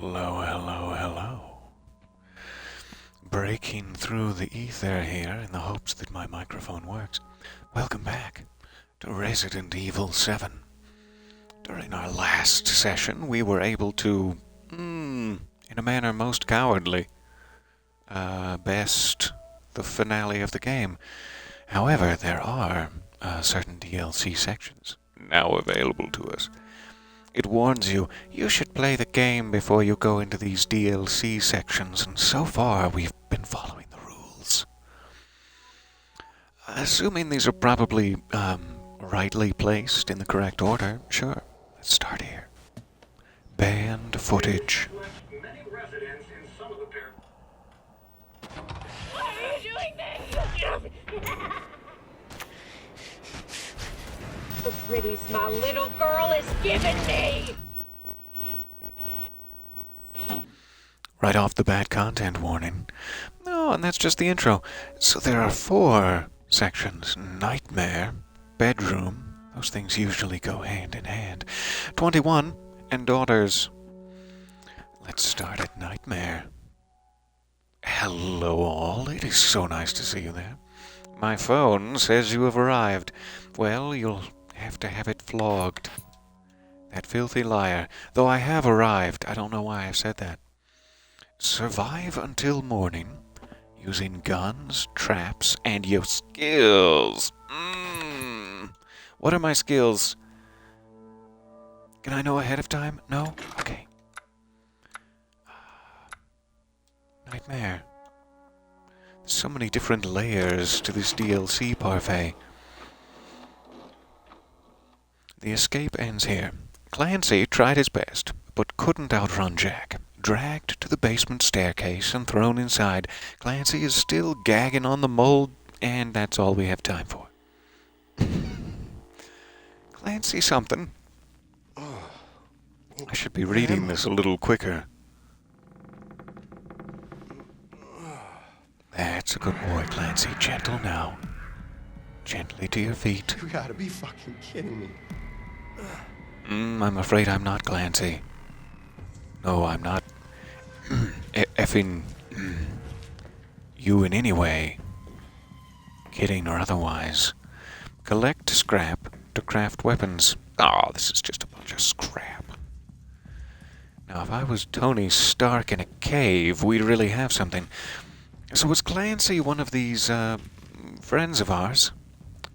Hello, hello, hello. Breaking through the ether here in the hopes that my microphone works. Welcome back to Resident Evil 7. During our last session, we were able to, in a manner most cowardly, best the finale of the game. However, there are certain DLC sections now available to us. It warns you, you should play the game before you go into these DLC sections, and so far we've been following the rules. Assuming these are probably, rightly placed in the correct order, sure, let's start here. Banned footage. Why are you doing this? The pretties my little girl is giving me! Right off the bat, content warning. Oh, and that's just the intro. So there are 4 sections. Nightmare, bedroom, those things usually go hand in hand. 21, and daughters. Let's start at Nightmare. Hello all, it is so nice to see you there. My phone says you have arrived. Well, you'll have to have it flogged. That filthy liar. Though I have arrived, I don't know why I've said that. Survive until morning, using guns, traps, and your skills. What are my skills? Can I know ahead of time? No? Okay. Nightmare. There's so many different layers to this DLC parfait. The escape ends here. Clancy tried his best, but couldn't outrun Jack. Dragged to the basement staircase and thrown inside, Clancy is still gagging on the mold, and that's all we have time for. Clancy something. I should be reading this a little quicker. That's a good boy, Clancy. Gentle now. Gently to your feet. You gotta be fucking kidding me. I'm afraid I'm not Clancy. No, I'm not effing you in any way. Kidding or otherwise. Collect scrap to craft weapons. Oh, this is just a bunch of scrap. Now, if I was Tony Stark in a cave, we'd really have something. So was Clancy one of these friends of ours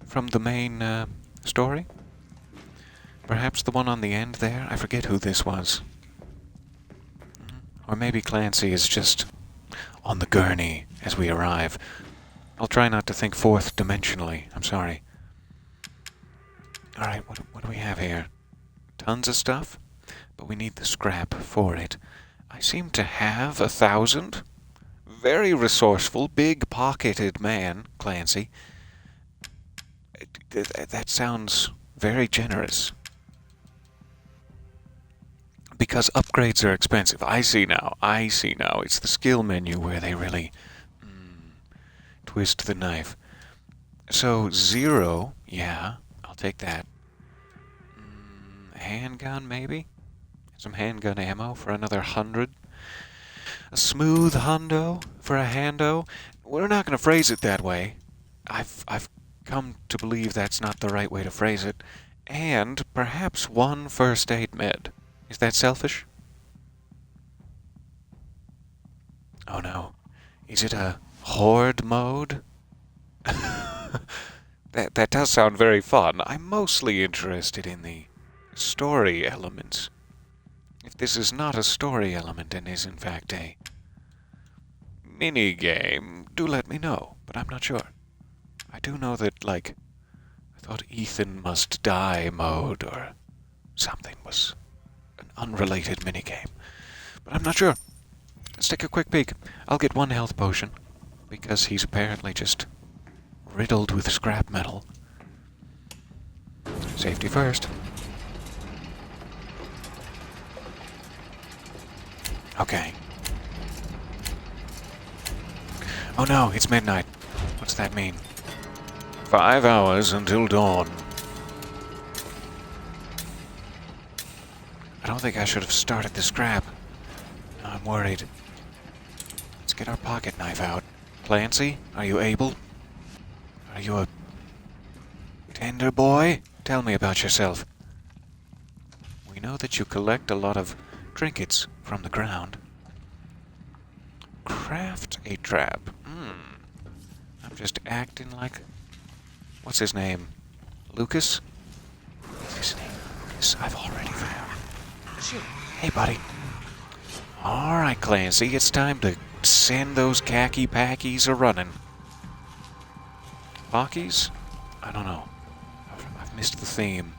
from the main story? Perhaps the one on the end there? I forget who this was. Or maybe Clancy is just on the gurney as we arrive. I'll try not to think fourth dimensionally. I'm sorry. Alright, what do we have here? Tons of stuff? But we need the scrap for it. I seem to have 1,000. Very resourceful, big-pocketed man, Clancy. That sounds very generous. Because upgrades are expensive. I see now. It's the skill menu where they really twist the knife. So, 0, yeah, I'll take that. Handgun, maybe? Some handgun ammo for another 100. A smooth hundo for a hando. We're not going to phrase it that way. I've come to believe that's not the right way to phrase it. And perhaps 1 first aid med. Is that selfish? Oh no. Is it a horde mode? That does sound very fun. I'm mostly interested in the story elements. If this is not a story element and is in fact a mini-game, do let me know, but I'm not sure. I do know that, I thought Ethan must die mode or something was an unrelated minigame. But I'm not sure. Let's take a quick peek. I'll get 1 health potion, because he's apparently just riddled with scrap metal. Safety first. Okay. Oh no, it's midnight. What's that mean? 5 hours until dawn. I don't think I should have started the scrap. I'm worried. Let's get our pocket knife out. Clancy, are you able? Are you a tender boy? Tell me about yourself. We know that you collect a lot of trinkets from the ground. Craft a trap. I'm just acting like... What's his name? Lucas? What's his name? Lucas. I've already found. Hey, buddy. Alright, Clancy, it's time to send those khaki packies a-running. Pockies? I don't know. I've missed the theme.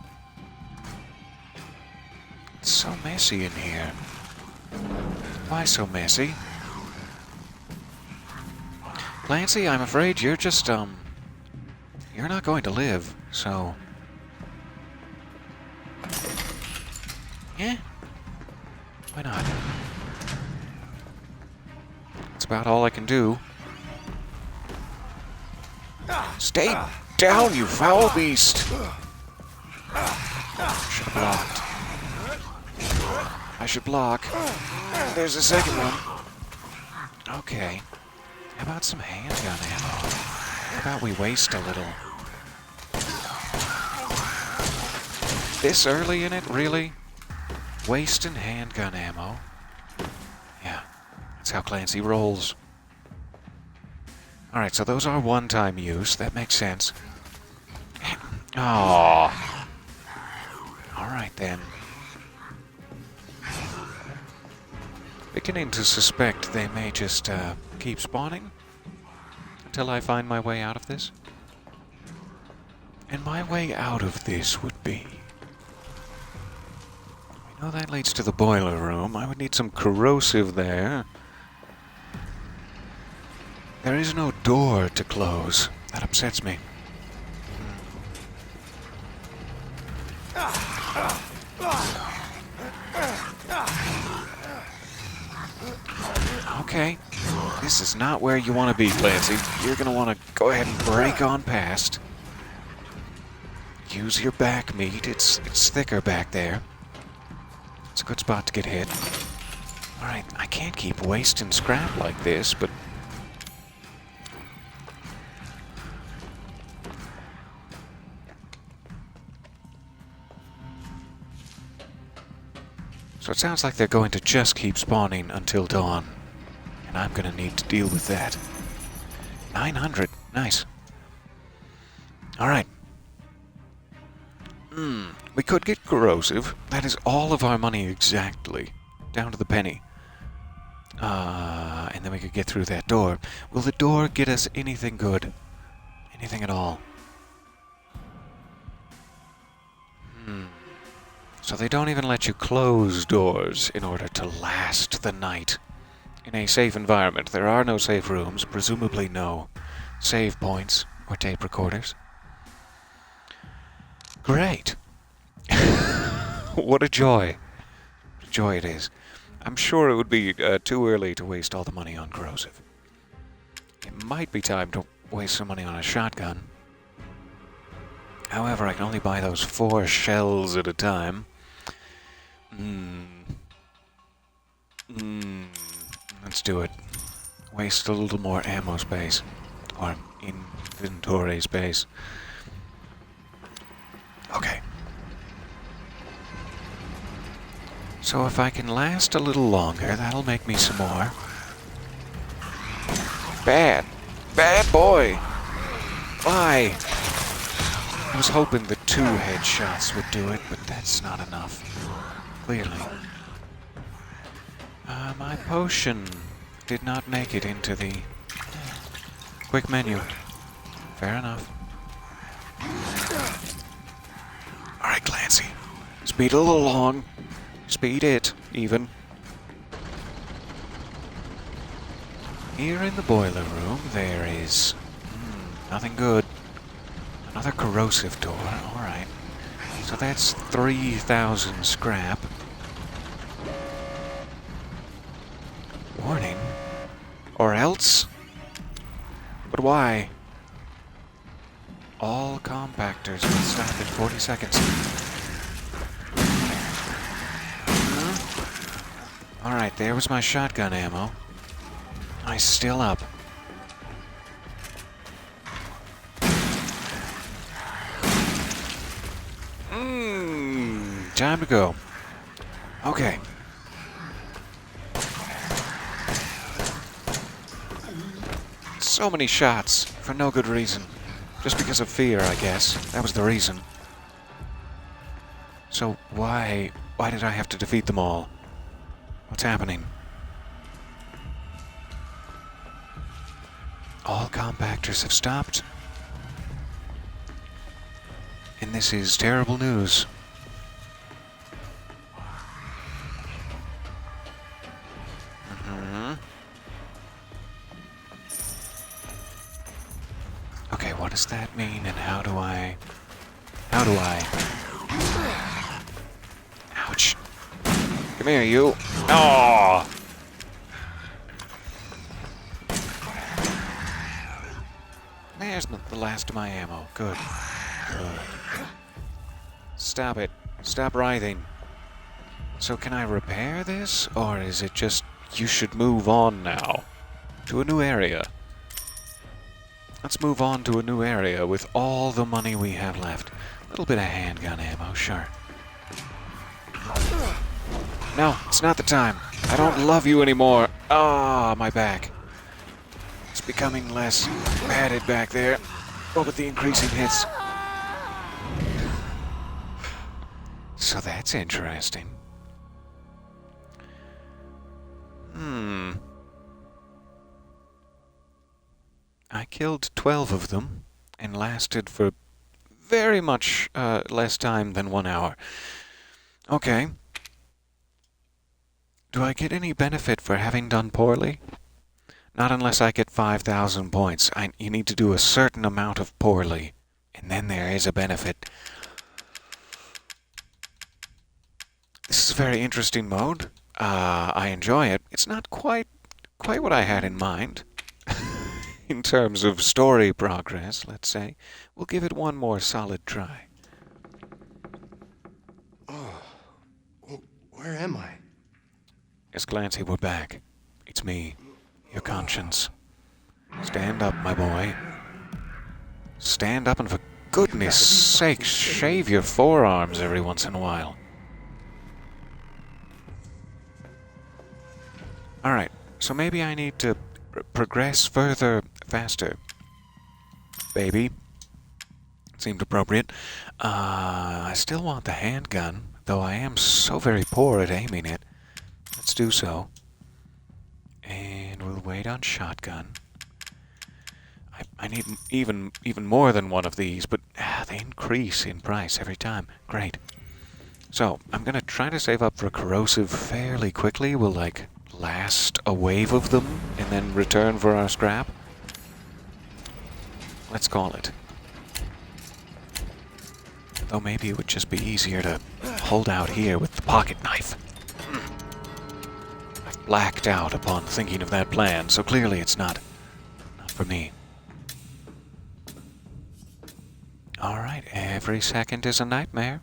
It's so messy in here. Why so messy? Clancy, I'm afraid you're just, you're not going to live, so... Yeah? Why not? That's about all I can do. Stay down, you foul beast! Should have blocked. I should block. There's a second one. Okay. How about some handgun ammo? How about we waste a little? This early in it, really? Wasting handgun ammo? Yeah, that's how Clancy rolls. Alright, so those are one-time use. That makes sense. Aww. Alright then. Beginning to suspect they may just keep spawning until I find my way out of this. And my way out of this would be... We know that leads to the boiler room. I would need some corrosive there. There is no door to close. That upsets me. Okay. This is not where you want to be, Clancy. You're going to want to go ahead and break on past. Use your back meat. It's thicker back there. It's a good spot to get hit. Alright, I can't keep wasting scrap like this, but... So it sounds like they're going to just keep spawning until dawn. And I'm going to need to deal with that. 900. Nice. Alright. We could get corrosive. That is all of our money exactly. Down to the penny. And then we could get through that door. Will the door get us anything good? Anything at all? So they don't even let you close doors in order to last the night. In a safe environment, there are no safe rooms, presumably no save points or tape recorders. Great. What a joy. What a joy it is. I'm sure it would be too early to waste all the money on corrosive. It might be time to waste some money on a shotgun. However, I can only buy those 4 shells at a time. Let's do it. Waste a little more ammo space. Or inventory space. Okay. So if I can last a little longer, that'll make me some more. Bad. Bad boy! Why? I was hoping the 2 headshots would do it, but that's not enough. Clearly. My potion did not make it into the quick menu. Fair enough. Alright, Clancy. Speed a little along. Speed it, even. Here in the boiler room, there is... nothing good. Another corrosive door, alright. So that's 3,000 scrap. Warning. Or else? But why? All compactors will stop in 40 seconds. Alright, there was my shotgun ammo. I'm still up. Time to go. Okay. So many shots for no good reason. Just because of fear, I guess. That was the reason. So why did I have to defeat them all? What's happening? All compactors have stopped. And this is terrible news. Okay, what does that mean, and how do I... Ouch. Come here, you. Oh! There's the last of my ammo. Good. Good. Stop it. Stop writhing. So can I repair this, or is it just you should move on now? To a new area. Let's move on to a new area with all the money we have left. A little bit of handgun ammo, sure. No, it's not the time. I don't love you anymore. Ah, my back. It's becoming less padded back there. But with the increasing hits. So that's interesting. I killed 12 of them and lasted for very much less time than 1 hour. Okay. Do I get any benefit for having done poorly? Not unless I get 5,000 points. You need to do a certain amount of poorly, and then there is a benefit. This is a very interesting mode. I enjoy it. It's not quite what I had in mind. In terms of story progress, let's say. We'll give it one more solid try. Oh, where am I? Yes, Clancy, we're back. It's me, your conscience. Stand up, my boy. Stand up, and for goodness sake, shave your forearms every once in a while. Alright, so maybe I need to progress further faster. Baby. Seemed appropriate. I still want the handgun, though I am so very poor at aiming it. Let's do so. And we'll wait on shotgun. I need even more than one of these, but they increase in price every time. Great. So, I'm gonna try to save up for corrosive fairly quickly. We'll, last a wave of them and then return for our scrap. Let's call it. Though maybe it would just be easier to hold out here with the pocket knife. I've blacked out upon thinking of that plan, so clearly it's not for me. Alright, every second is a nightmare.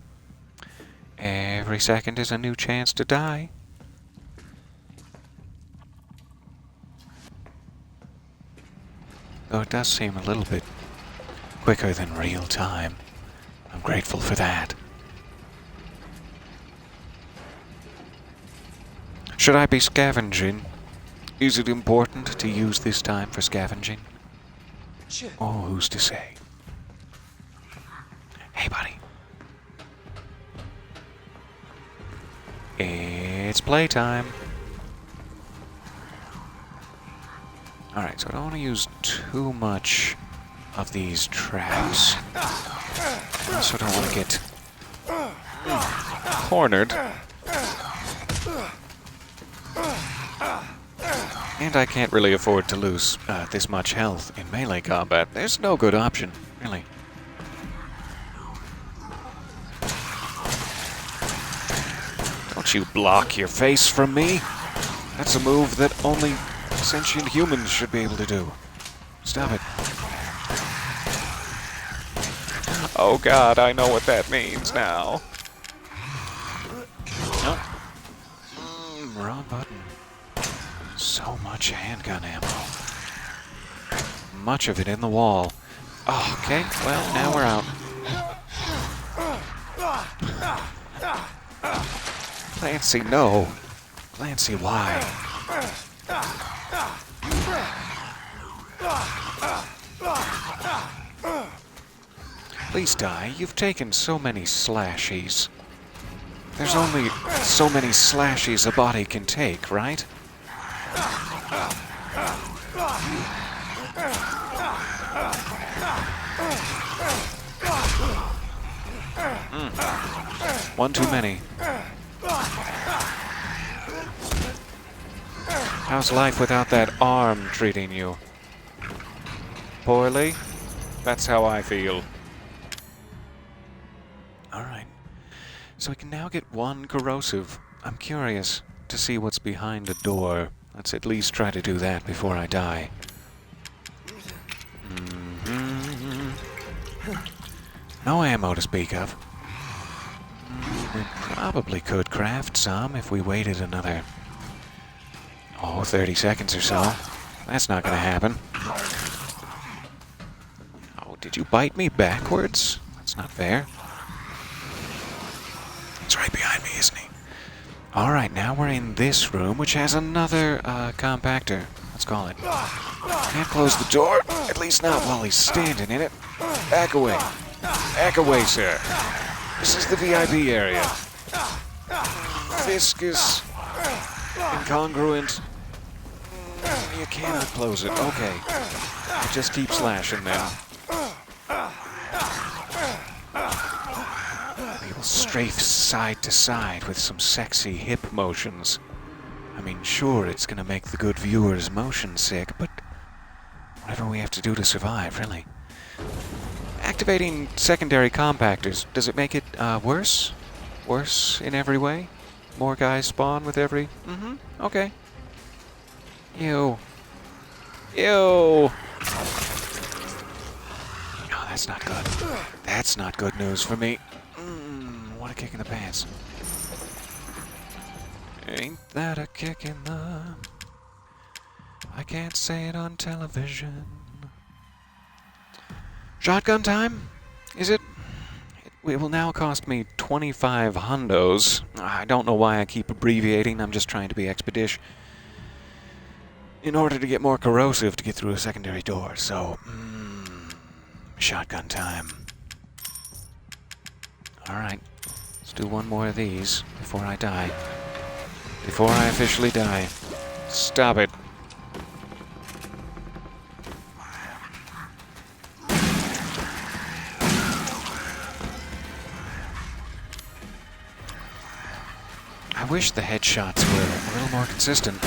Every second is a new chance to die. Though it does seem a little bit quicker than real time. I'm grateful for that. Should I be scavenging? Is it important to use this time for scavenging? Shit. Oh, who's to say? Hey, buddy. It's playtime. Alright, so I don't want to use too much of these traps. I also don't want to get cornered. And I can't really afford to lose this much health in melee combat. There's no good option, really. Don't you block your face from me. That's a move that only sentient humans should be able to do. Stop it. Oh god, I know what that means now. Nope. Wrong button. So much handgun ammo. Much of it in the wall. Oh, okay, well, now we're out. Clancy, no. Clancy, why? Please die. You've taken so many slashies. There's only so many slashies a body can take, right? One too many. How's life without that arm treating you? Poorly? That's how I feel. Alright. So we can now get one corrosive. I'm curious to see what's behind the door. Let's at least try to do that before I die. No ammo to speak of. We probably could craft some if we waited another, 30 seconds or so. That's not gonna happen. Oh, did you bite me backwards? That's not fair. He's right behind me, isn't he? Alright, now we're in this room, which has another compactor. Let's call it. Can't close the door, at least not while he's standing in it. Back away. Back away, sir. This is the VIP area. Viscous. Incongruent. You cannot close it. Okay. I'll just keep slashing then. We will strafe side to side with some sexy hip motions. I mean, sure, it's gonna make the good viewers motion sick, but whatever we have to do to survive, really. Activating secondary compactors, does it make it worse? Worse in every way? More guys spawn with every... okay. Ew. Ew! Oh, that's not good. That's not good news for me. What a kick in the pants. Ain't that a kick in the... I can't say it on television. Shotgun time? Is it? It will now cost me 25 hundos. I don't know why I keep abbreviating, I'm just trying to be expeditious. In order to get more corrosive to get through a secondary door, so... shotgun time. Alright, let's do one more of these before I die. Before I officially die. Stop it. I wish the headshots were a little more consistent.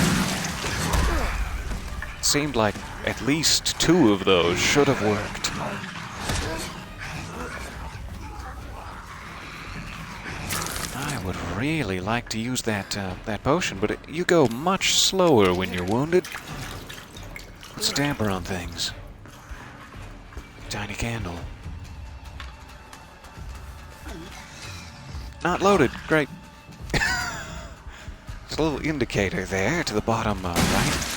It seemed like at least 2 of those should have worked. I would really like to use that potion, but you go much slower when you're wounded. Puts a damper on things. Tiny candle. Not loaded. Great. There's a little indicator there to the bottom right.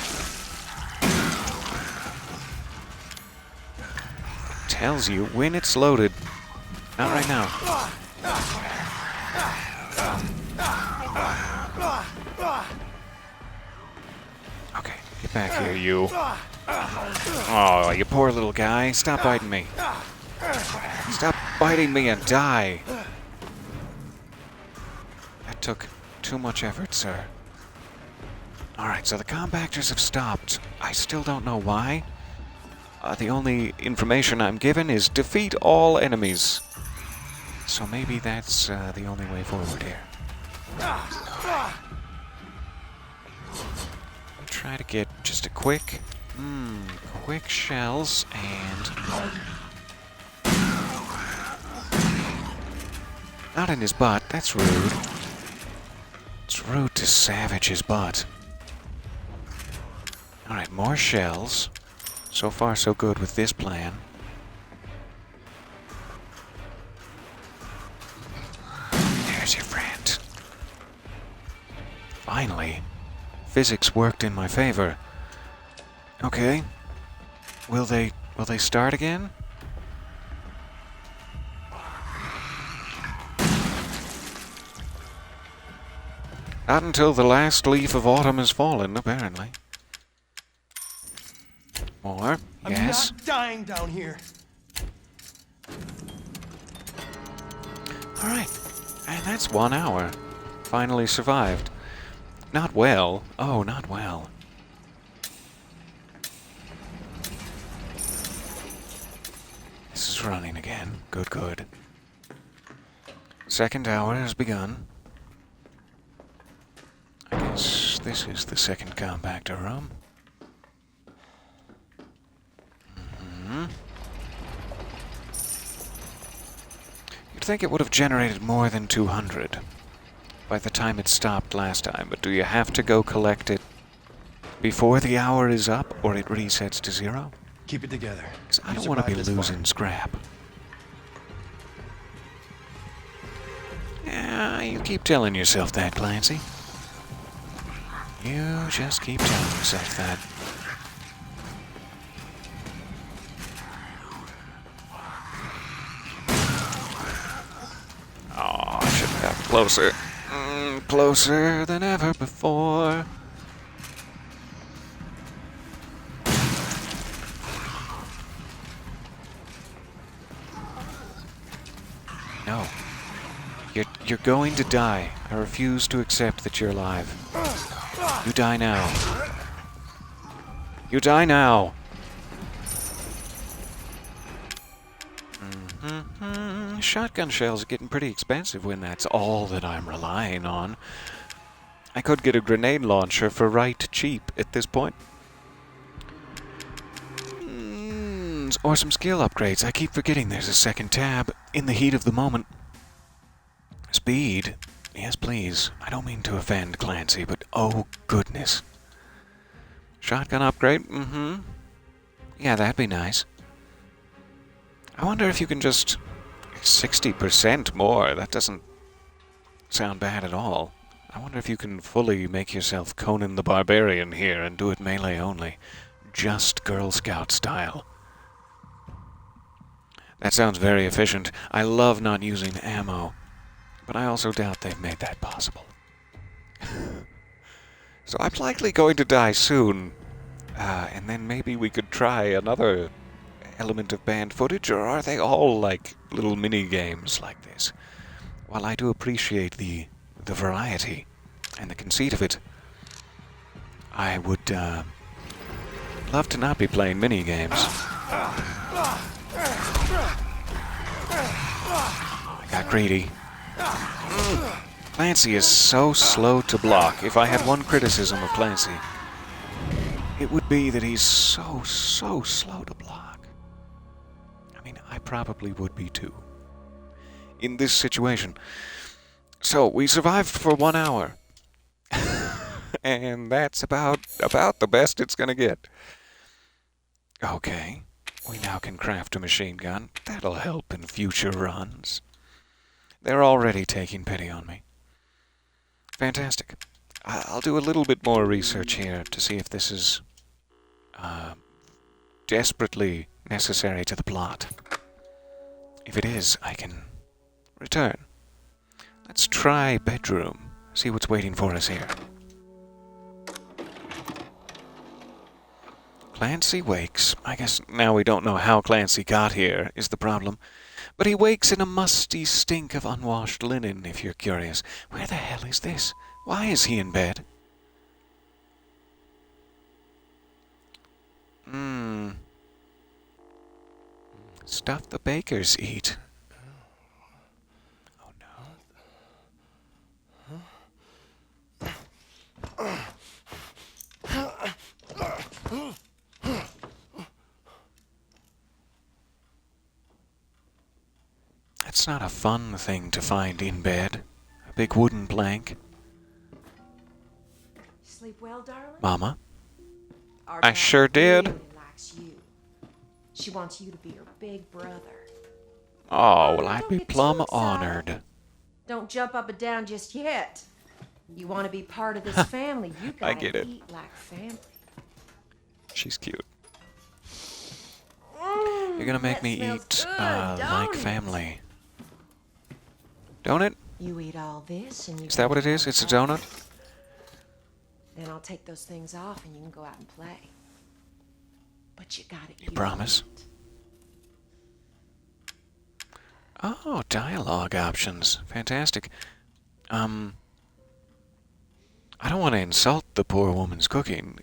Tells you when it's loaded. Not right now. Okay, get back here, you. Oh, you poor little guy. Stop biting me. Stop biting me and die. That took too much effort, sir. Alright, so the compactors have stopped. I still don't know why. The only information I'm given is defeat all enemies. So maybe that's the only way forward here. Try to get just a quick shells and... Not in his butt, that's rude. It's rude to savage his butt. Alright, more shells. So far, so good with this plan. There's your friend. Finally. physics worked in my favor. Okay. Will they start again? Not until the last leaf of autumn has fallen, apparently. More. Yes. I'm not dying down here. Alright. And that's 1 hour. Finally survived. Not well. Oh, not well. This is running again. Good, good. Second hour has begun. I guess this is the second compactor room. You'd think it would have generated more than 200 by the time it stopped last time, but do you have to go collect it before the hour is up, or it resets to 0? Keep it together. 'Cause I You don't want to be survived this losing far. scrap. Yeah, you keep telling yourself that, Clancy. You just keep telling yourself that. Oh, I should have got closer. Closer than ever before. No. You're going to die. I refuse to accept that you're alive. You die now. You die now. Shotgun shells are getting pretty expensive when that's all that I'm relying on. I could get a grenade launcher for right cheap at this point. Or some skill upgrades. I keep forgetting there's a second tab in the heat of the moment. Speed. Yes, please. I don't mean to offend Clancy, but oh goodness. Shotgun upgrade? Yeah, that'd be nice. I wonder if you can just... 60% more. That doesn't sound bad at all. I wonder if you can fully make yourself Conan the Barbarian here and do it melee only. Just Girl Scout style. That sounds very efficient. I love not using ammo, but I also doubt they've made that possible. So I'm likely going to die soon, and then maybe we could try another element of banned footage, or are they all like little mini games like this? While I do appreciate the variety and the conceit of it, I would love to not be playing mini games. I got greedy. Clancy is so slow to block. If I had one criticism of Clancy, it would be that he's so slow to block. I mean, I probably would be too. In this situation. So, we survived for 1 hour. And that's about the best it's gonna get. Okay. We now can craft a machine gun. That'll help in future runs. They're already taking pity on me. Fantastic. I'll do a little bit more research here to see if this is desperately necessary to the plot. If it is, I can return. Let's try bedroom. See what's waiting for us here. Clancy wakes. I guess now we don't know how Clancy got here is the problem. But he wakes in a musty stink of unwashed linen, if you're curious. Where the hell is this? Why is he in bed? Stuff the bakers eat. Oh no. That's not a fun thing to find in bed. A big wooden plank. Sleep well, darling? Mama? Our I dad sure did. really likes you. She wants you to be her big brother. Oh, well, I'd Don't be get too plumb excited. honored. Don't jump up and down just yet. You want to be part of this family, you I gotta get it. eat like family. She's cute. You're gonna make that me smells eat good, like don't it? family. Donut? You eat all this and you Is that what it is? It's a donut? Then I'll take those things off and you can go out and play. But you gotta You promise? Oh, dialogue options. Fantastic. I don't want to insult the poor woman's cooking.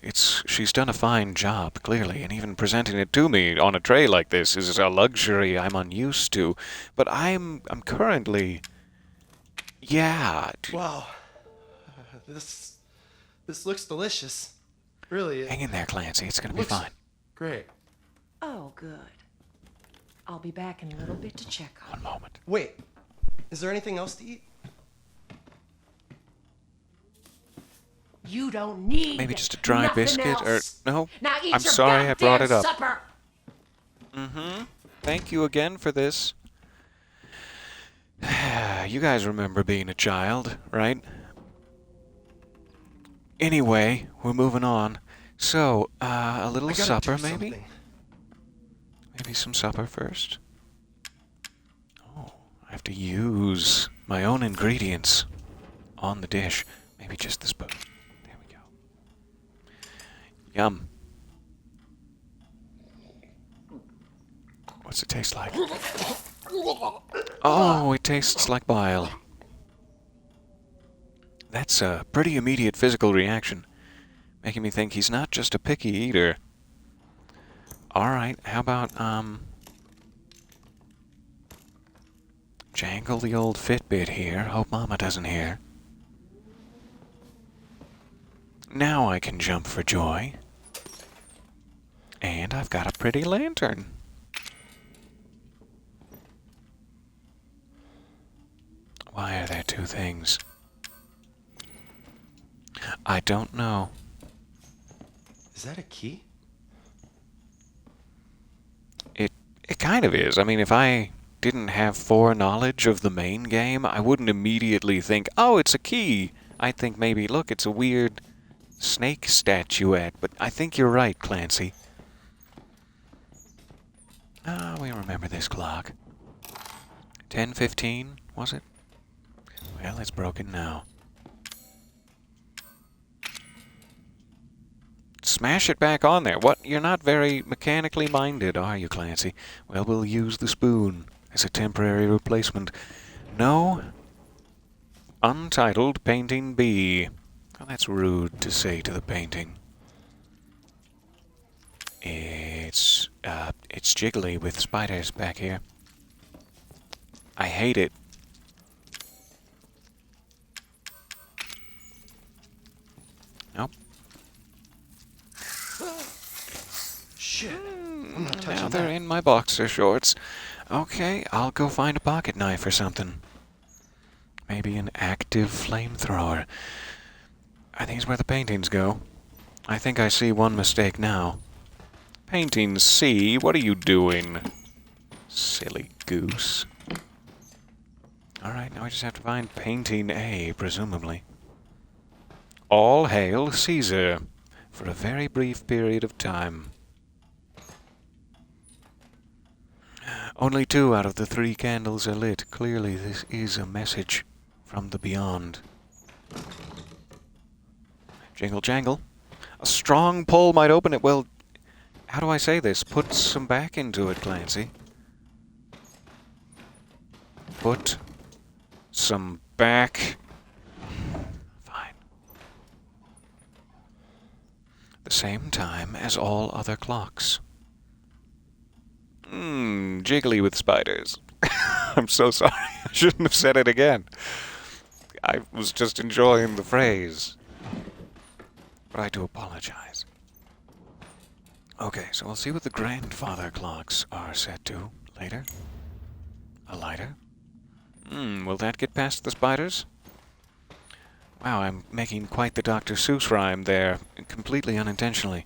She's done a fine job, clearly, and even presenting it to me on a tray like this is a luxury I'm unused to. But I'm currently... Yeah. Wow. This looks delicious. Really. Hang in there, Clancy. It's gonna be looks fine. Great. Oh, good. I'll be back in a little bit to check on One moment. Wait. Is there anything else to eat? you. You don't need Maybe just a dry nothing biscuit else. no. Now eat I'm your sorry I brought it goddamn up. supper. Thank you again for this. You guys remember being a child, right? Anyway, we're moving on. So, a little I gotta supper, do maybe? something. Maybe some supper first? Oh, I have to use my own ingredients on the dish. Maybe just the spoon. There we go. Yum. What's it taste like? Oh, it tastes like bile. That's a pretty immediate physical reaction, making me think he's not just a picky eater. Alright, how about, jangle the old Fitbit here. Hope Mama doesn't hear. Now I can jump for joy. And I've got a pretty lantern. Why are there two things? I don't know. Is that a key? It kind of is. I mean, if I didn't have foreknowledge of the main game, I wouldn't immediately think, oh, it's a key. I'd think maybe, look, it's a weird snake statuette. But I think you're right, Clancy. Ah, we remember this clock. 10:15, was it? Well, it's broken now. Smash it back on there. What? You're not very mechanically minded, are you, Clancy? Well, we'll use the spoon as a temporary replacement. No. Untitled Painting B. Well, that's rude to say to the painting. It's jiggly with spiders back here. I hate it. Nope. Shit. I'm not Now touching they're that. in my boxer shorts. Okay, I'll go find a pocket knife or something. Maybe an active flamethrower. Are these where the paintings go? I think I see one mistake now. Painting C, what are you doing? Silly goose. Alright, now I just have to find painting A, presumably. All hail Caesar, for a very brief period of time. Only 2 out of the 3 candles are lit. Clearly this is a message from the beyond. Jingle jangle. A strong pull might open it. Well, how do I say this? Put some back into it, Clancy. Put some back. Fine. The same time as all other clocks. Jiggly with spiders. I'm so sorry. I shouldn't have said it again. I was just enjoying the phrase. But I do apologize. Okay, so we'll see what the grandfather clocks are set to later. A lighter? Will that get past the spiders? Wow, I'm making quite the Dr. Seuss rhyme there, completely unintentionally.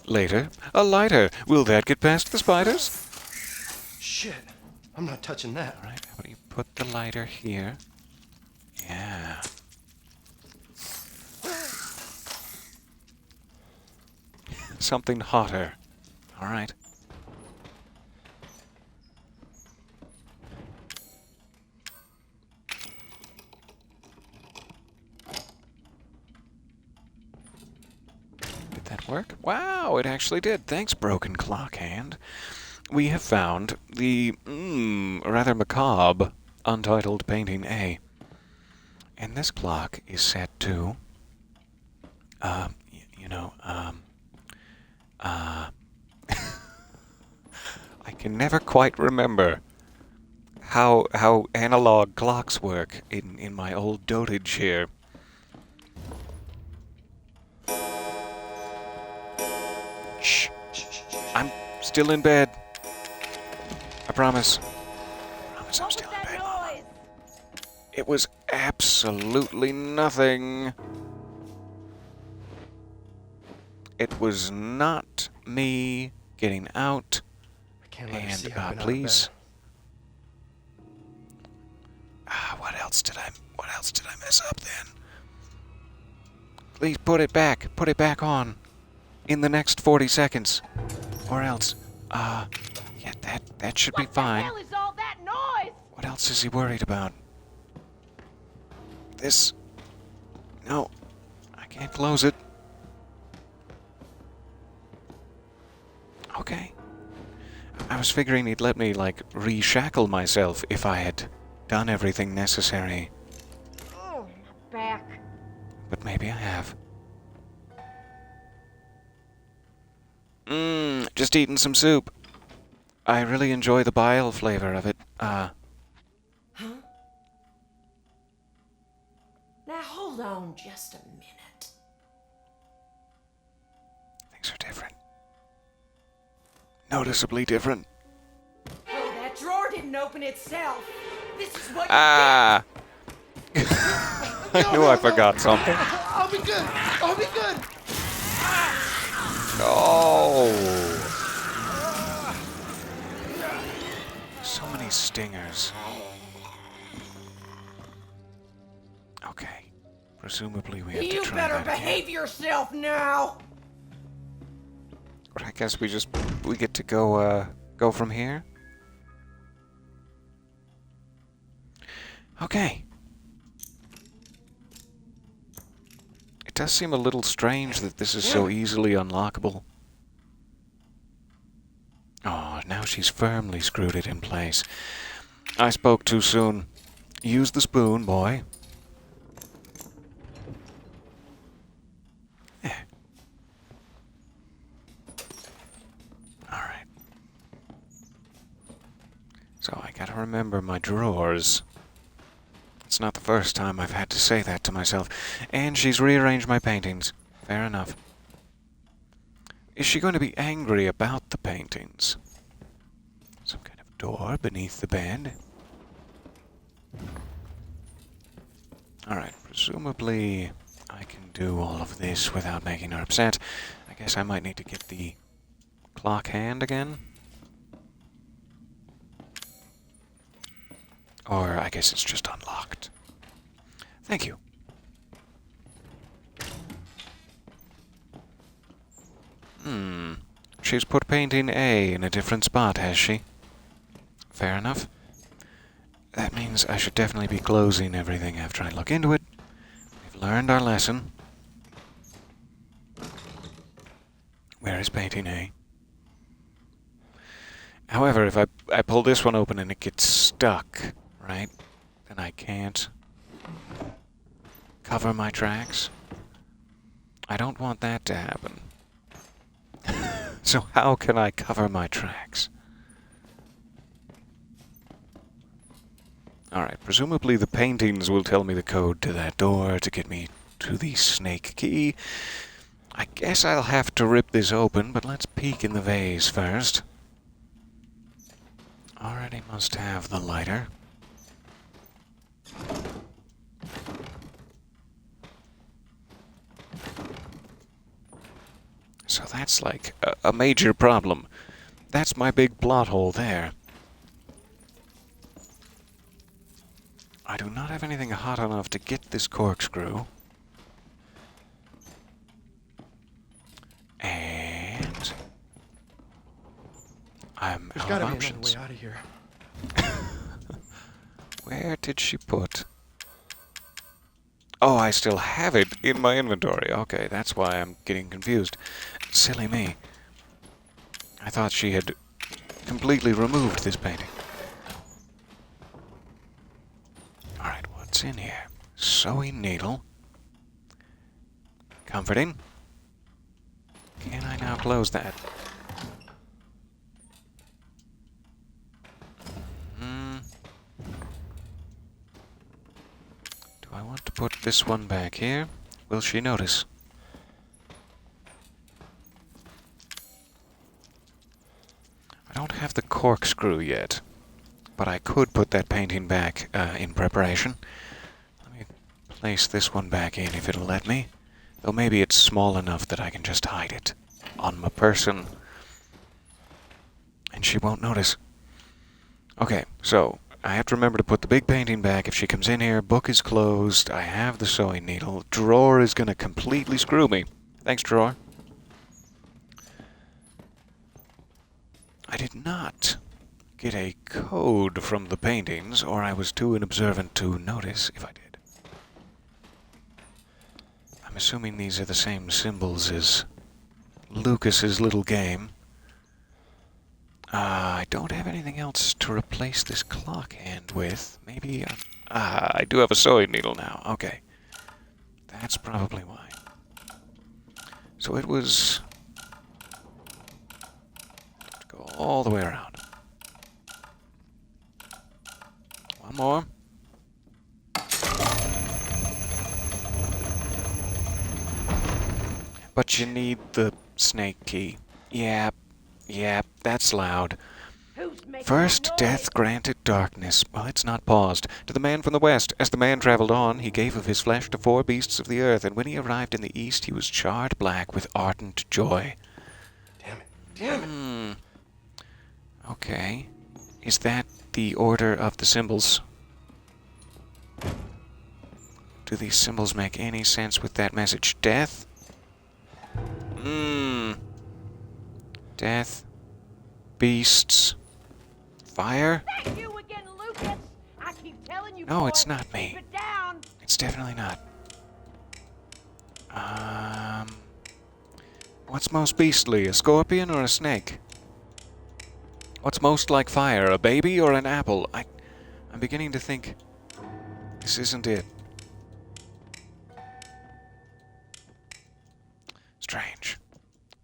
Later, a lighter. Will that get past the spiders? Shit. I'm not touching that. Alright, how about you put the lighter here? Yeah. Something hotter. All right. Did that work? Wow, it actually did. Thanks, Broken Clock Hand. We have found the rather macabre untitled painting A. And this clock is set to, I can never quite remember how analog clocks work in my old dotage here. Shh. I'm still in bed. I promise. I'm still in bed, Mama. It was absolutely nothing. It was not me getting out. I can't let her see And how I've been please. out of bed. What else did I mess up then? Please put it back. Put it back on. In the next 40 seconds. Or else. Yeah, that should be fine. What the hell is all that noise? What else is he worried about? This. No. I can't close it. Okay. I was figuring he'd let me, like, reshackle myself if I had done everything necessary. Oh, my back. But maybe I have. Just eating some soup. I really enjoy the bile flavor of it. Huh? Now hold on just a minute. Things are different. Noticeably different. Oh, that drawer didn't open itself. This is what Ah! I knew I forgot something. I'll be good. I'll be good. No! So many stingers. Okay. Presumably we have you to did. try You better that again. behave yourself now. I guess we get to go from here. Okay. It does seem a little strange that this is so easily unlockable. Oh, now she's firmly screwed it in place. I spoke too soon. Use the spoon, boy. There. Alright. So I gotta remember my drawers. It's not the first time I've had to say that to myself. And she's rearranged my paintings. Fair enough. Is she going to be angry about the paintings? Some kind of door beneath the bed? Alright, presumably I can do all of this without making her upset. I guess I might need to get the clock hand again. Or I guess it's just unlocked. Thank you. She's put painting A in a different spot, has she? Fair enough. That means I should definitely be closing everything after I look into it. We've learned our lesson. Where is painting A? However, if I pull this one open and it gets stuck, right, then I can't cover my tracks. I don't want that to happen. So how can I cover my tracks? Alright, presumably the paintings will tell me the code to that door to get me to the snake key. I guess I'll have to rip this open, but let's peek in the vase first. Already must have the lighter. So that's like a major problem. That's my big plot hole there. I do not have anything hot enough to get this corkscrew. And I'm There's out gotta of be another options. way out of here. Where did she put... Oh, I still have it in my inventory. Okay, that's why I'm getting confused. Silly me. I thought she had completely removed this painting. Alright, what's in here? Sewing needle. Comforting. Can I now close that? Do I want to put this one back here? Will she notice? I don't have the corkscrew yet, but I could put that painting back in preparation. Let me place this one back in if it'll let me. Though maybe it's small enough that I can just hide it on my person and she won't notice. Okay, so I have to remember to put the big painting back if she comes in here. Book is closed. I have the sewing needle. Drawer is going to completely screw me. Thanks, drawer. I did not get a code from the paintings, or I was too inobservant to notice if I did. I'm assuming these are the same symbols as Lucas's little game. I don't have anything else to replace this clock hand with. Maybe... I do have a sewing needle now. Okay. That's probably why. So it was... Go all the way around. One more. But you need the snake key. Yep, that's loud. First death granted darkness. Well, it's not paused. To the man from the west. As the man traveled on, he gave of his flesh to 4 beasts of the earth, and when he arrived in the east, he was charred black with ardent joy. Damn it. Okay. Is that the order of the symbols? Do these symbols make any sense with that message? Death? Death. Beasts. Fire? Thank you again, Lucas. I keep telling you. No, boys, it's not me. keep it down. It's definitely not. What's most beastly, a scorpion or a snake? What's most like fire, a baby or an apple? I'm beginning to think this isn't it. Strange.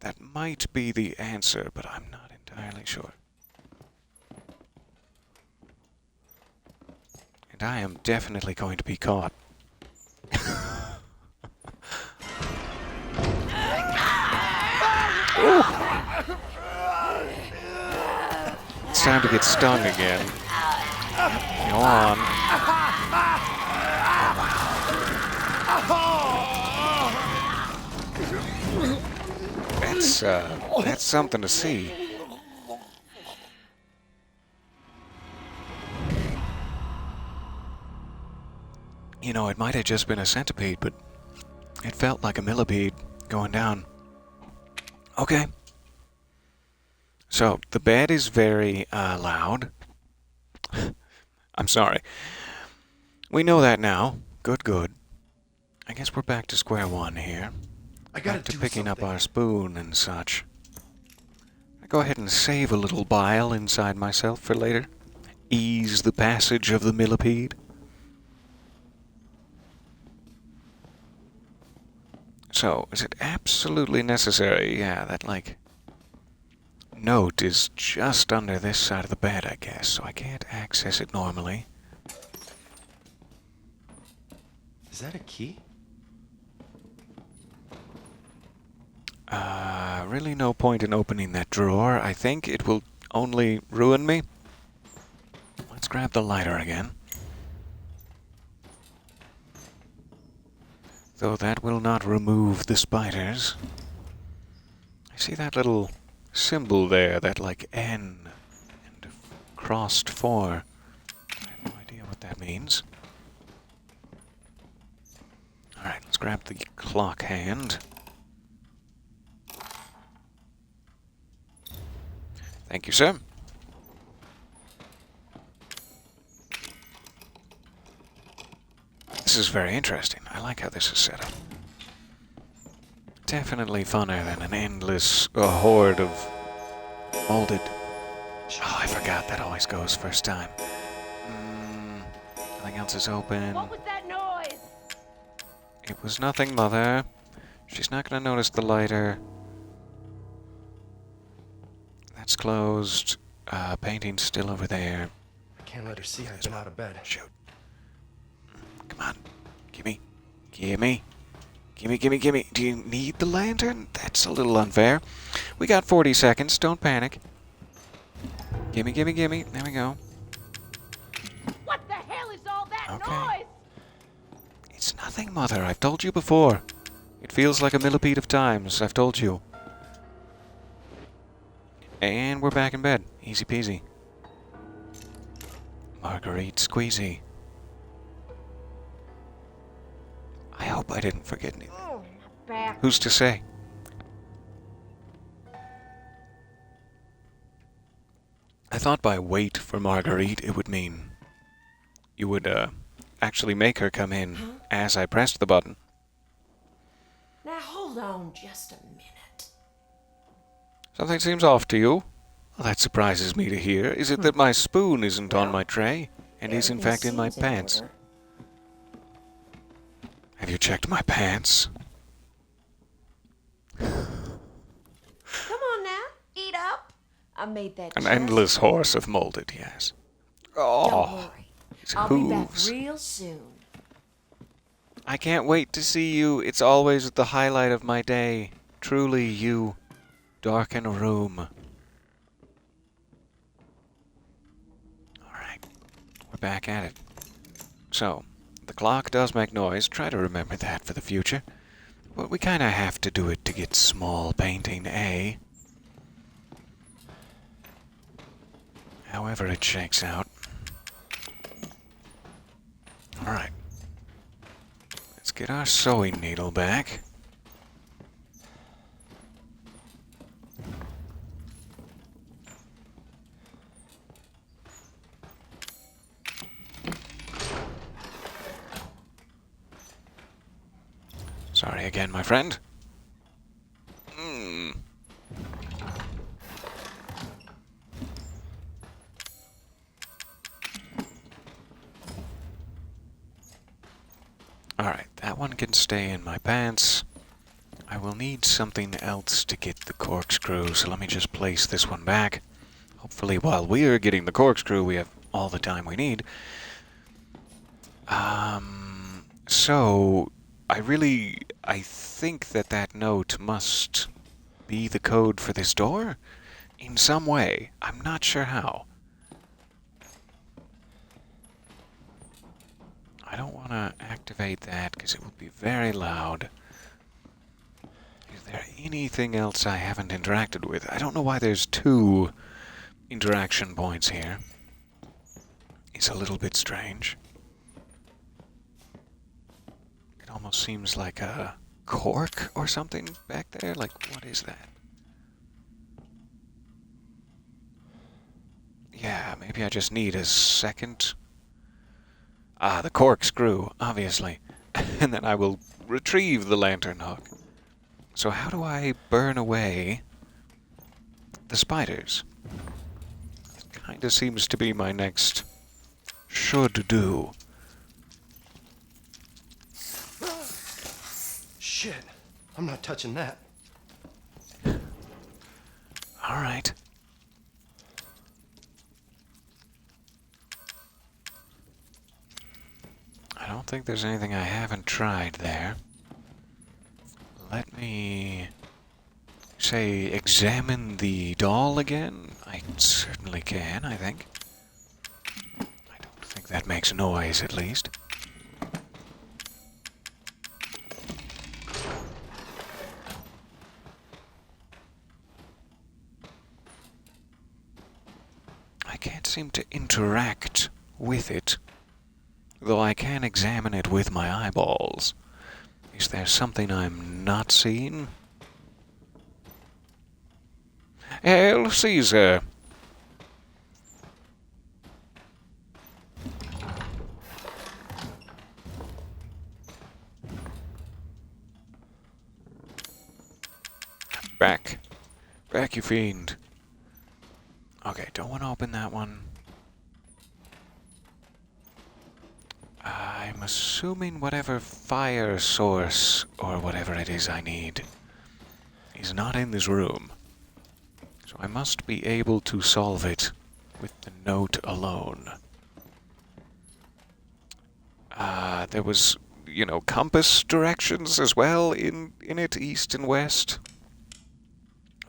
That might be the answer, but I'm not entirely sure. And I am definitely going to be caught. It's time to get stung again. Go on. That's something to see. You know, it might have just been a centipede, but it felt like a millipede going down. Okay. So, the bed is very loud. I'm sorry. We know that now. Good. I guess we're back to square one here. I gotta Back to do picking up something. our spoon and such. I go ahead and save a little bile inside myself for later. Ease the passage of the millipede. So, is it absolutely necessary? Yeah, that, note is just under this side of the bed, I guess, so I can't access it normally. Is that a key? Really no point in opening that drawer. I think it will only ruin me. Let's grab the lighter again. Though that will not remove the spiders. I see that little symbol there, that N and crossed 4. I have no idea what that means. Alright, let's grab the clock hand. Thank you, sir. This is very interesting. I like how this is set up. Definitely funner than an endless horde of molded. Oh, I forgot that always goes first time. Nothing else is open. What was that noise? It was nothing, Mother. She's not gonna notice the lighter. That's closed. Painting's still over there. I can't let her see I've been out of bed. Shoot. Come on. Gimme. Gimme. Gimme, gimme, gimme. Do you need the lantern? That's a little unfair. We got 40 seconds. Don't panic. Gimme, gimme, gimme. There we go. What the hell is all that Okay. noise? It's nothing, Mother. I've told you before. It feels like a millipede of times. I've told you. And we're back in bed. Easy peasy. Marguerite Squeezy. I hope I didn't forget anything. Oh, my back. Who's to say? I thought by wait for Marguerite it would mean you would actually make her come in as I pressed the button. Now hold on just a minute. Something seems off to you. Well, that surprises me to hear. Is it that my spoon isn't on my tray and is in fact in my Everything pants? seems in order. Have you checked my pants? Come on now, eat up. I made that. An just endless for you. horse of molded, yes. Don't Oh, worry. his I'll be back hooves. real soon. I can't wait to see you. It's always the highlight of my day. Truly, you darken a room. Alright, we're back at it. So, the clock does make noise. Try to remember that for the future. But we kinda have to do it to get small painting, eh? However it shakes out. Alright. Let's get our sewing needle back. Sorry again, my friend. Alright, that one can stay in my pants. I will need something else to get the corkscrew, so let me just place this one back. Hopefully while we're getting the corkscrew, we have all the time we need. So, I think that note must be the code for this door? In some way. I'm not sure how. I don't want to activate that because it will be very loud. Is there anything else I haven't interacted with? I don't know why there's 2 interaction points here. It's a little bit strange. It almost seems like a cork or something back there. Like, what is that? Yeah, maybe I just need a second. Ah, the corkscrew, obviously. And then I will retrieve the lantern hook. So how do I burn away the spiders? It kinda seems to be my next should do. Shit. I'm not touching that. Alright. I don't think there's anything I haven't tried there. Let me say examine the doll again. I certainly can, I think. I don't think that makes noise, at least. I can't seem to interact with it, though I can examine it with my eyeballs. Is there something I'm not seeing? Hail Caesar! Back. Back, you fiend. Okay, don't want to open that one. I'm assuming whatever fire source, or whatever it is I need, is not in this room. So I must be able to solve it with the note alone. There was, you know, compass directions as well in it, east and west.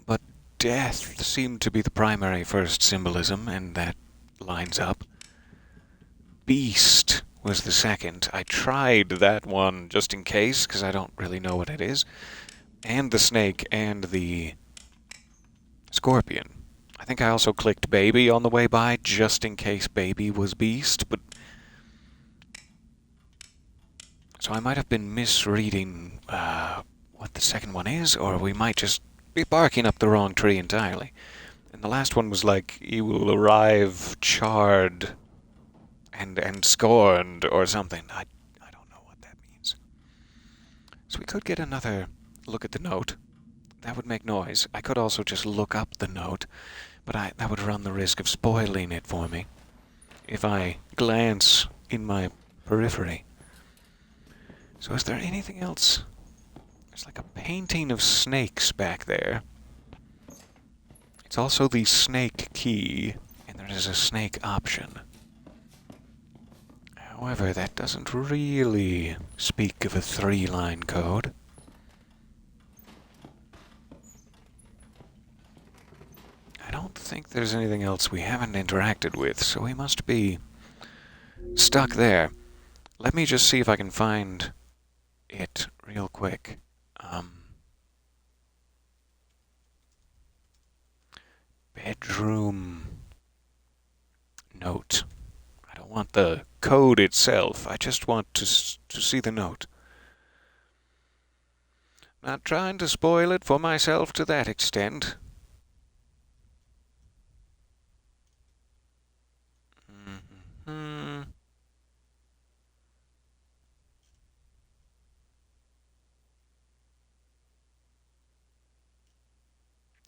But death seemed to be the primary first symbolism, and that lines up. Beast was the second. I tried that one just in case, because I don't really know what it is. And the snake and the scorpion. I think I also clicked baby on the way by, just in case baby was beast, but... So I might have been misreading what the second one is, or we might just be barking up the wrong tree entirely. And the last one was like, you will arrive charred and scorned or something. I don't know what that means. So we could get another look at the note. That would make noise. I could also just look up the note, but that would run the risk of spoiling it for me if I glance in my periphery. So is there anything else? There's like a painting of snakes back there. It's also the snake key, and there is a snake option. However, that doesn't really speak of a 3-line code. I don't think there's anything else we haven't interacted with, so we must be stuck there. Let me just see if I can find it real quick. Bedroom note. I don't want the code itself. I just want to see the note. Not trying to spoil it for myself to that extent.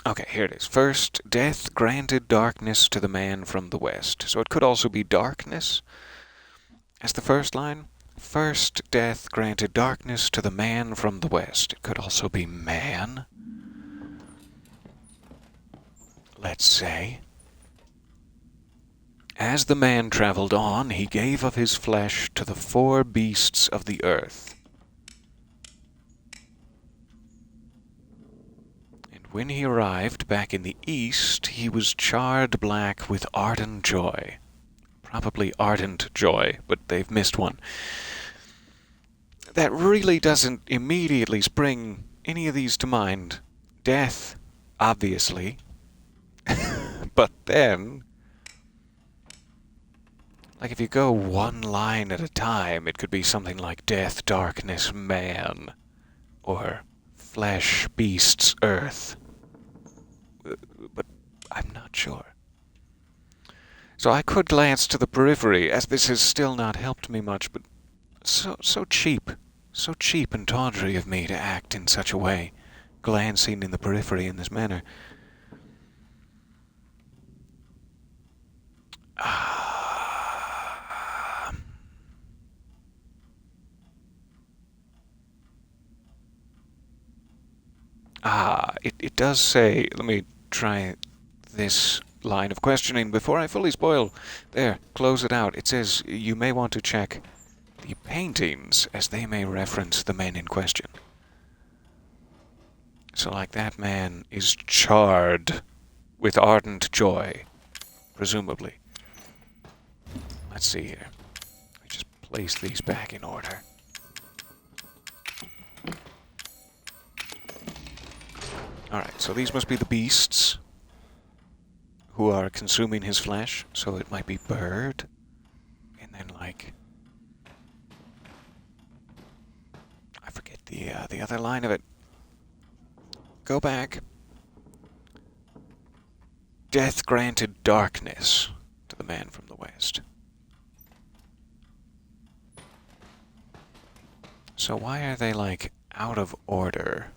Okay, here it is. First, death granted darkness to the man from the west. So it could also be darkness as the first line. First, death granted darkness to the man from the west. It could also be man. Let's say. As the man traveled on, he gave of his flesh to the 4 beasts of the earth. When he arrived back in the east, he was charred black with ardent joy. Probably ardent joy, but they've missed one. That really doesn't immediately spring any of these to mind. Death, obviously. But then, like if you go one line at a time, it could be something like death, darkness, man, or flesh, beasts, earth. But I'm not sure. So I could glance to the periphery, as this has still not helped me much, but so cheap and tawdry of me to act in such a way, glancing in the periphery in this manner. It does say, let me try this line of questioning before I fully spoil. There, close it out. It says you may want to check the paintings as they may reference the men in question. So like that man is charred with ardent joy, presumably. Let's see here. Let me just place these back in order. Alright, so these must be the beasts who are consuming his flesh, so it might be bird, and then like... I forget the other line of it. Go back. Death granted darkness to the man from the west. So why are they like out of order?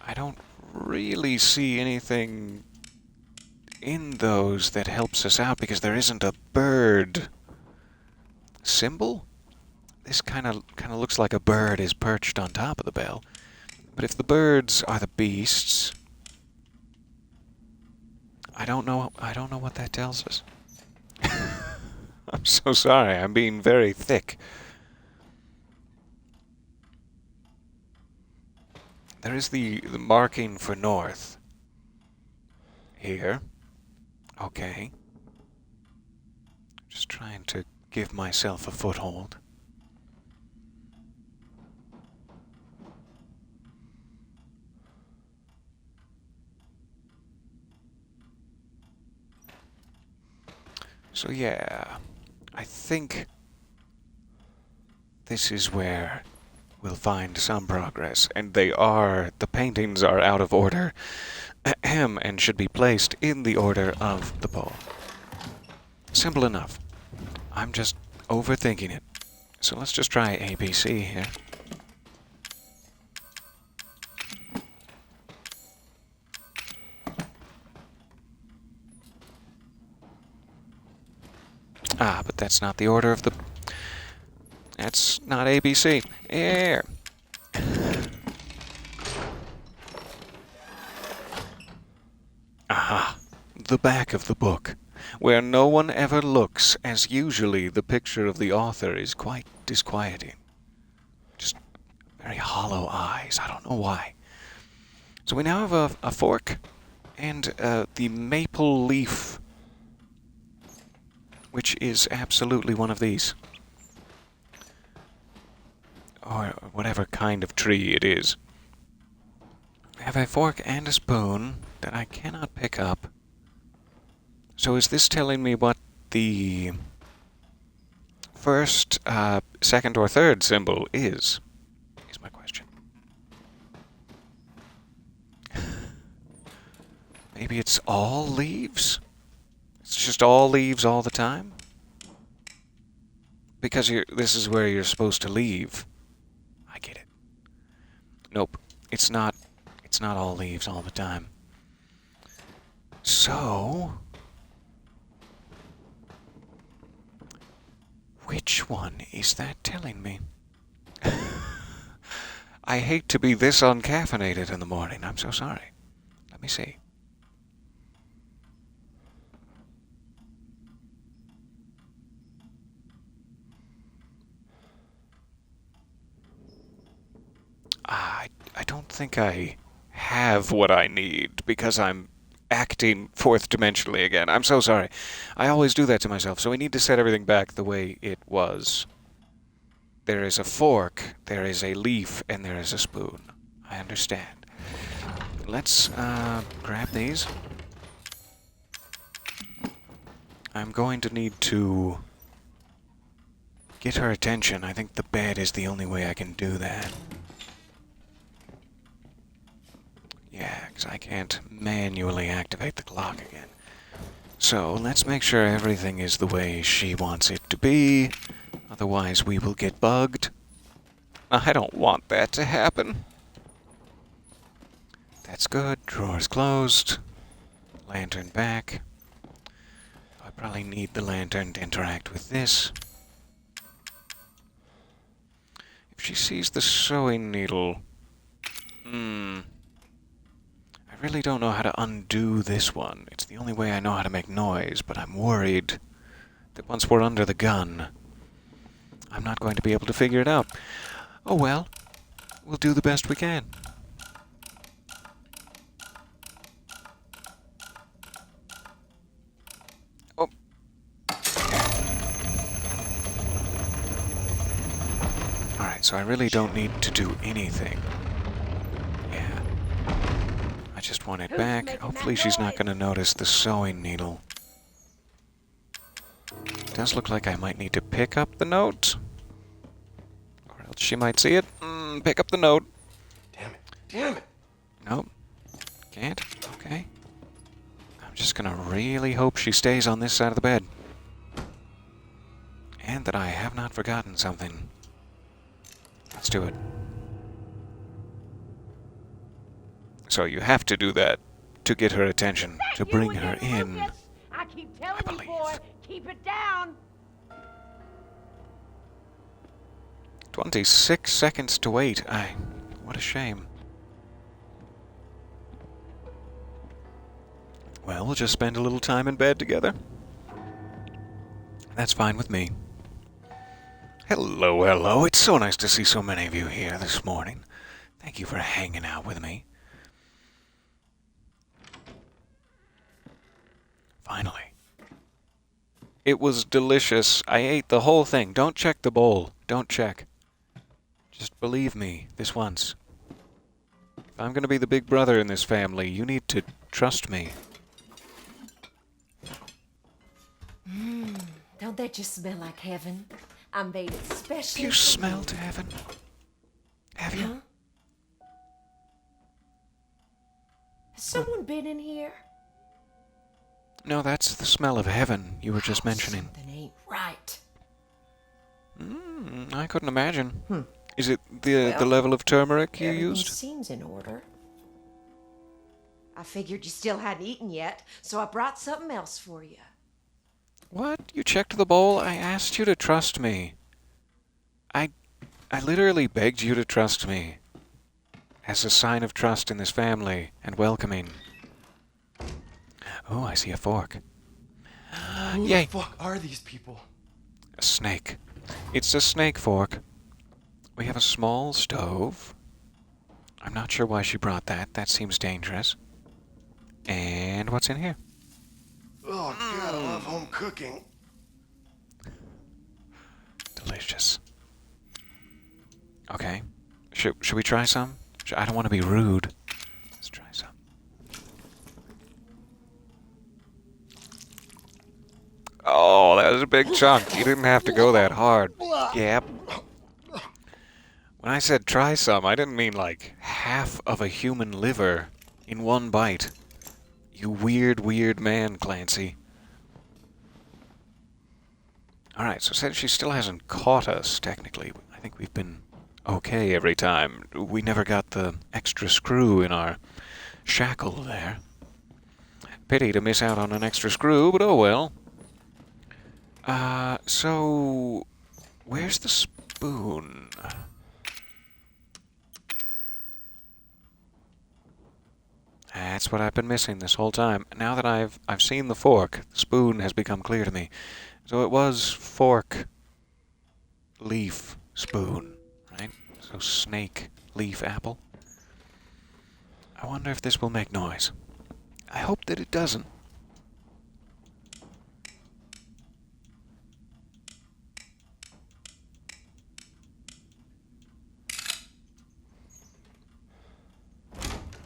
I don't really see anything in those that helps us out because there isn't a bird symbol. This kind of looks like a bird is perched on top of the bell. But if the birds are the beasts, I don't know what that tells us. I'm so sorry. I'm being very thick. There is the marking for north. Here. Okay. Just trying to give myself a foothold. So yeah, I think this is where we'll find some progress, and the paintings are out of order, and should be placed in the order of the poem. Simple enough. I'm just overthinking it. So let's just try ABC here. Ah, but that's not the order of the... That's not ABC. Here. Aha. The back of the book, where no one ever looks, as usually the picture of the author is quite disquieting. Just very hollow eyes. I don't know why. So we now have a fork and the maple leaf, which is absolutely one of these. Or whatever kind of tree it is. I have a fork and a spoon that I cannot pick up. So is this telling me what the first, second, or third symbol is my question. Maybe it's all leaves? It's just all leaves all the time? Because this is where you're supposed to leave. I get it. Nope. It's not all leaves all the time. So... which one is that telling me? I hate to be this uncaffeinated in the morning. I'm so sorry. Let me see. I don't think I have what I need because I'm acting fourth dimensionally again. I'm so sorry. I always do that to myself, so we need to set everything back the way it was. There is a fork, there is a leaf, and there is a spoon. I understand. Let's grab these. I'm going to need to get her attention. I think the bed is the only way I can do that. Yeah, because I can't manually activate the clock again. So, let's make sure everything is the way she wants it to be. Otherwise, we will get bugged. I don't want that to happen. That's good. Drawers closed. Lantern back. I probably need the lantern to interact with this. If she sees the sewing needle... I really don't know how to undo this one. It's the only way I know how to make noise, but I'm worried that once we're under the gun, I'm not going to be able to figure it out. Oh well, we'll do the best we can. Oh. Alright, so I really don't need to do anything. Yeah. I just want it back. Hopefully she's not going to notice the sewing needle. It does look like I might need to pick up the note. Or else she might see it. Pick up the note. Damn it. Damn it. Nope. Can't? Okay. I'm just going to really hope she stays on this side of the bed. And that I have not forgotten something. Let's do it. So you have to do that to get her attention, to You bring her again, in. Lucas. I keep telling you, believe. boy, keep it down. 26 seconds to wait. What a shame. Well, we'll just spend a little time in bed together. That's fine with me. Hello, hello. It's so nice to see so many of you here this morning. Thank you for hanging out with me. Finally. It was delicious. I ate the whole thing. Don't check the bowl. Don't check. Just believe me this once. If I'm going to be the big brother in this family, you need to trust me. Don't that just smell like heaven? I made it specially. You for smelled heaven? Have you? Huh? Has someone been in here? No, that's the smell of heaven you were just mentioning. Something ain't right. I couldn't imagine. Is it the Well, level of turmeric you Everything used? seems in order. I figured you still hadn't eaten yet, so I brought something else for you. What? You checked the bowl? I asked you to trust me. I literally begged you to trust me. As a sign of trust in this family and welcoming. Oh, I see a fork. Who Yay. the fuck are these people? A snake. It's a snake fork. We have a small stove. I'm not sure why she brought that. That seems dangerous. And what's in here? Oh god, I love home cooking. Delicious. Okay. Should we try some? I don't want to be rude. Let's try some. Oh, that was a big chunk. You didn't have to go that hard. Yep. When I said try some, I didn't mean like half of a human liver in one bite. You weird, weird man, Clancy. Alright, so since she still hasn't caught us, technically, I think we've been okay every time. We never got the extra screw in our shackle there. Pity to miss out on an extra screw, but oh well. So... where's the spoon? That's what I've been missing this whole time. Now that I've seen the fork, the spoon has become clear to me. So it was fork, leaf, spoon, right? So snake, leaf, apple. I wonder if this will make noise. I hope that it doesn't.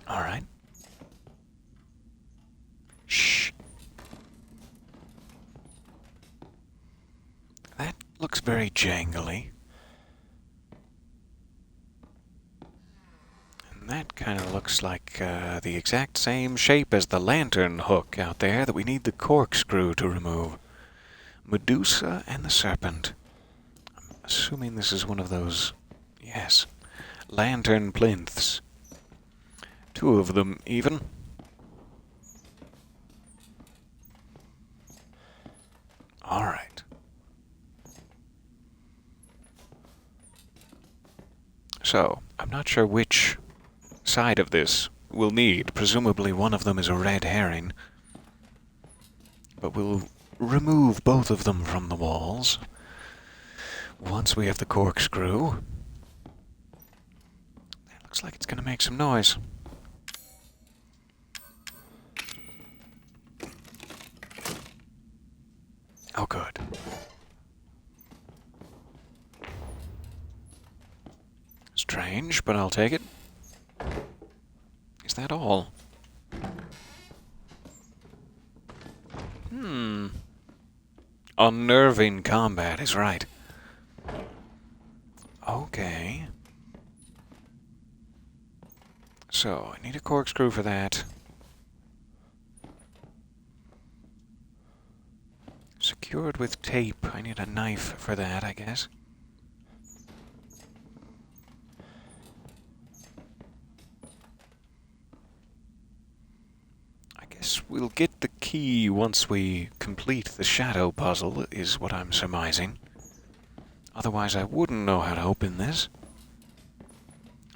All right. Shh. That looks very jangly. And that kind of looks like the exact same shape as the lantern hook out there that we need the corkscrew to remove. Medusa and the serpent. I'm assuming this is one of those, yes, lantern plinths. 2 of them, even. All right. So, I'm not sure which side of this we'll need. Presumably one of them is a red herring. But we'll remove both of them from the walls once we have the corkscrew. That looks like it's going to make some noise. Oh, good. Strange, but I'll take it. Is that all? Unnerving combat is right. Okay. So, I need a corkscrew for that. Secured with tape. I need a knife for that, I guess. guess we'll get the key once we complete the shadow puzzle, is what I'm surmising. Otherwise, I wouldn't know how to open this.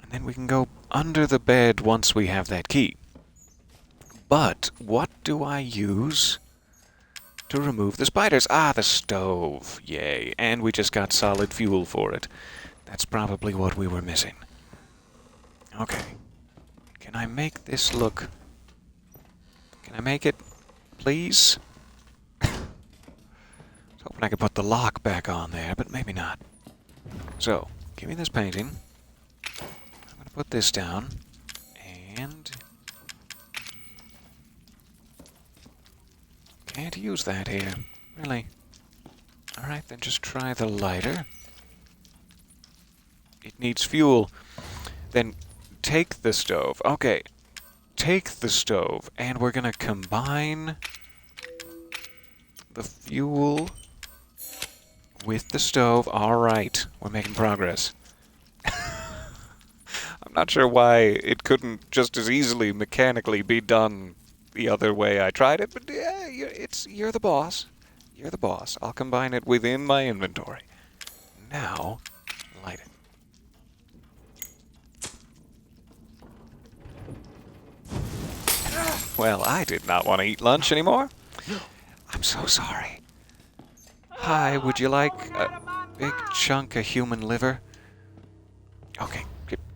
And then we can go under the bed once we have that key. But what do I use to remove the spiders? Ah, the stove. Yay. And we just got solid fuel for it. That's probably what we were missing. Okay. Can I make this look... Can I make it, please? I was hoping I could put the lock back on there, but maybe not. So, give me this painting. I'm going to put this down. And... can't use that here. Really? Alright, then just try the lighter. It needs fuel. Then take the stove. Okay. Take the stove, and we're going to combine the fuel with the stove. Alright, we're making progress. I'm not sure why it couldn't just as easily mechanically be done the other way I tried it, but yeah, you're the boss. You're the boss. I'll combine it within my inventory. Now, light it. Well, I did not want to eat lunch anymore. I'm so sorry. Hi, would you like a big chunk of human liver? Okay,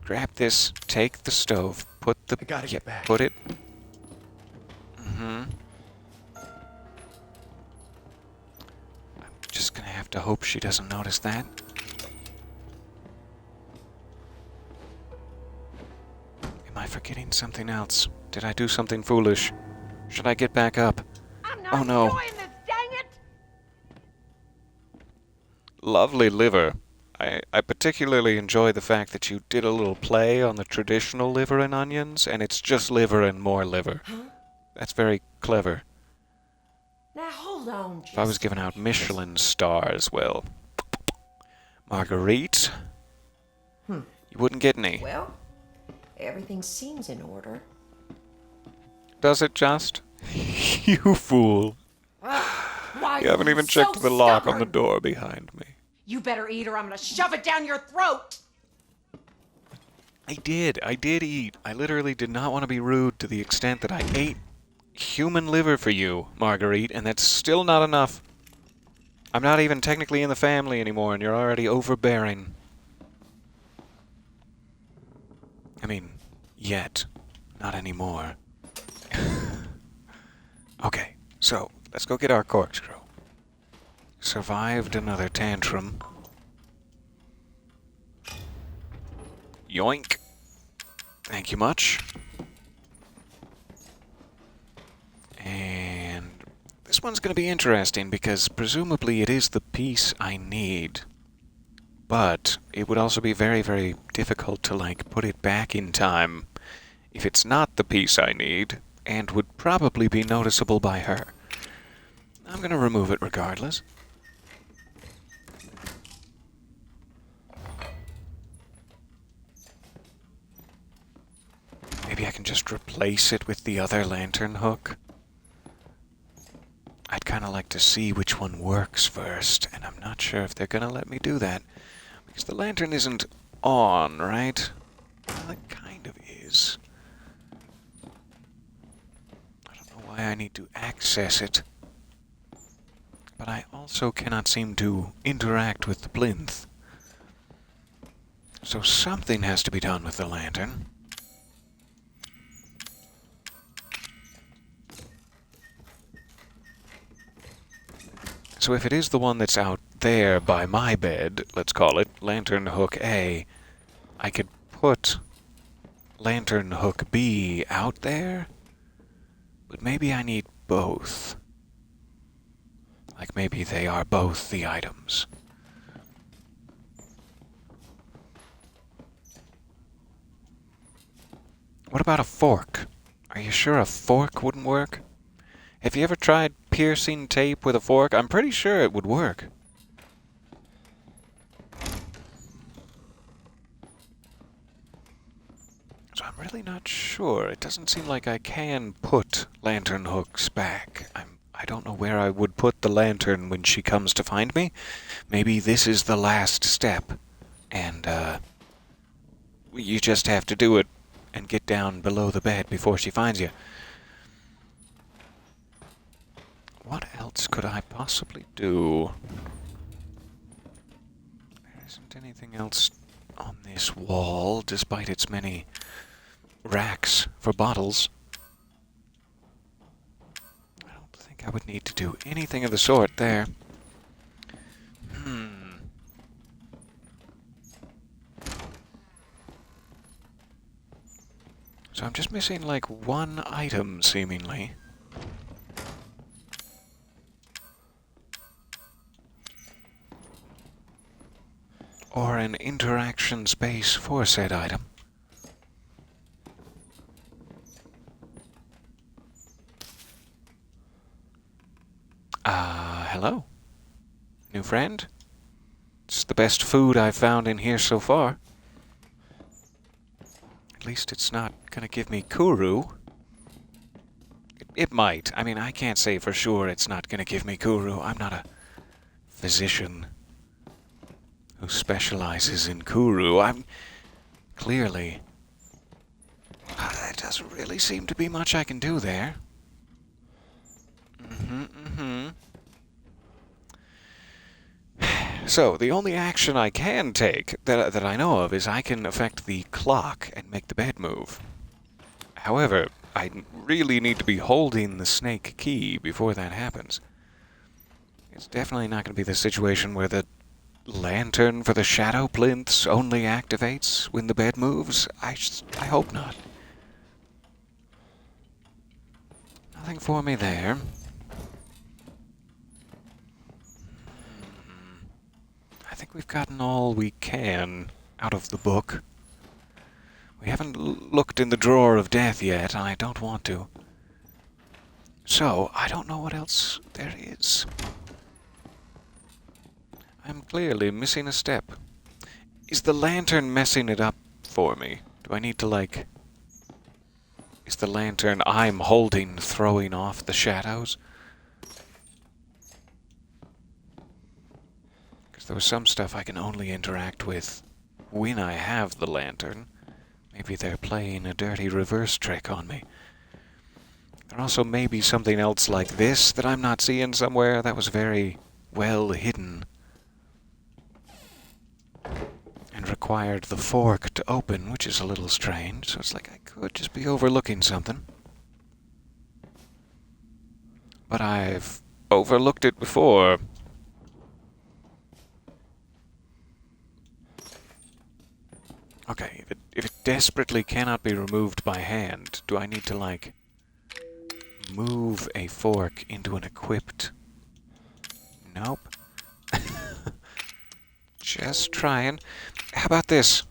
grab this, take the stove, put the... I gotta get back. Put it... I'm just gonna have to hope she doesn't notice that. Am I forgetting something else? Did I do something foolish? Should I get back up? I'm not Oh, no. doing this, dang it! Lovely liver. I particularly enjoy the fact that you did a little play on the traditional liver and onions, and it's just liver and more liver. Huh? That's very clever. Now hold on. If I was just giving a out minute. Michelin stars, well... Marguerite? Hmm. You wouldn't get any. Well, everything seems in order. Does it just? You fool. Why You are haven't even so checked the lock on the stubborn? door behind me. You better eat or I'm gonna shove it down your throat! I did eat. I literally did not want to be rude to the extent that I ate human liver for you, Marguerite, and that's still not enough. I'm not even technically in the family anymore, and you're already overbearing. I mean, yet. Not anymore. Okay, so, let's go get our corkscrew. Survived another tantrum. Yoink. Thank you much. And this one's going to be interesting because presumably it is the piece I need. But it would also be very, very difficult to, like, put it back in time if it's not the piece I need, and would probably be noticeable by her. I'm going to remove it regardless. Maybe I can just replace it with the other lantern hook. I'd kind of like to see which one works first, and I'm not sure if they're going to let me do that. Because the lantern isn't on, right? Well, it kind of is. I don't know why I need to access it. But I also cannot seem to interact with the plinth. So something has to be done with the lantern. So if it is the one that's out there by my bed, let's call it lantern hook A, I could put lantern hook B out there, but maybe I need both. Like maybe they are both the items. What about a fork? Are you sure a fork wouldn't work? Have you ever tried piercing tape with a fork? I'm pretty sure it would work. So I'm really not sure. It doesn't seem like I can put lantern hooks back. I don't know where I would put the lantern when she comes to find me. Maybe this is the last step, and you just have to do it and get down below the bed before she finds you. What else could I possibly do? There isn't anything else on this wall, despite its many racks for bottles. I don't think I would need to do anything of the sort there. So I'm just missing like one item, seemingly. Or an interaction space for said item. Hello? New friend? It's the best food I've found in here so far. At least it's not gonna give me Kuru. It might. I mean, I can't say for sure it's not gonna give me Kuru. I'm not a physician who specializes in Kuru. I'm clearly... there doesn't really seem to be much I can do there. So, the only action I can take, that I know of, is I can affect the clock and make the bed move. However, I really need to be holding the snake key before that happens. It's definitely not going to be the situation where the lantern for the shadow plinths only activates when the bed moves. I hope not. Nothing for me there. I think we've gotten all we can out of the book. We haven't looked in the drawer of death yet, and I don't want to. So, I don't know what else there is. I'm clearly missing a step. Is the lantern messing it up for me? Do I need to, like... Is the lantern I'm holding throwing off the shadows? Because there was some stuff I can only interact with when I have the lantern. Maybe they're playing a dirty reverse trick on me. There also may be something else like this that I'm not seeing somewhere that was very well hidden and required the fork to open, which is a little strange. So it's like I could just be overlooking something. But I've overlooked it before. Okay, if it desperately cannot be removed by hand, do I need to, like, move a fork into an equipped... Nope. Just trying. How about this?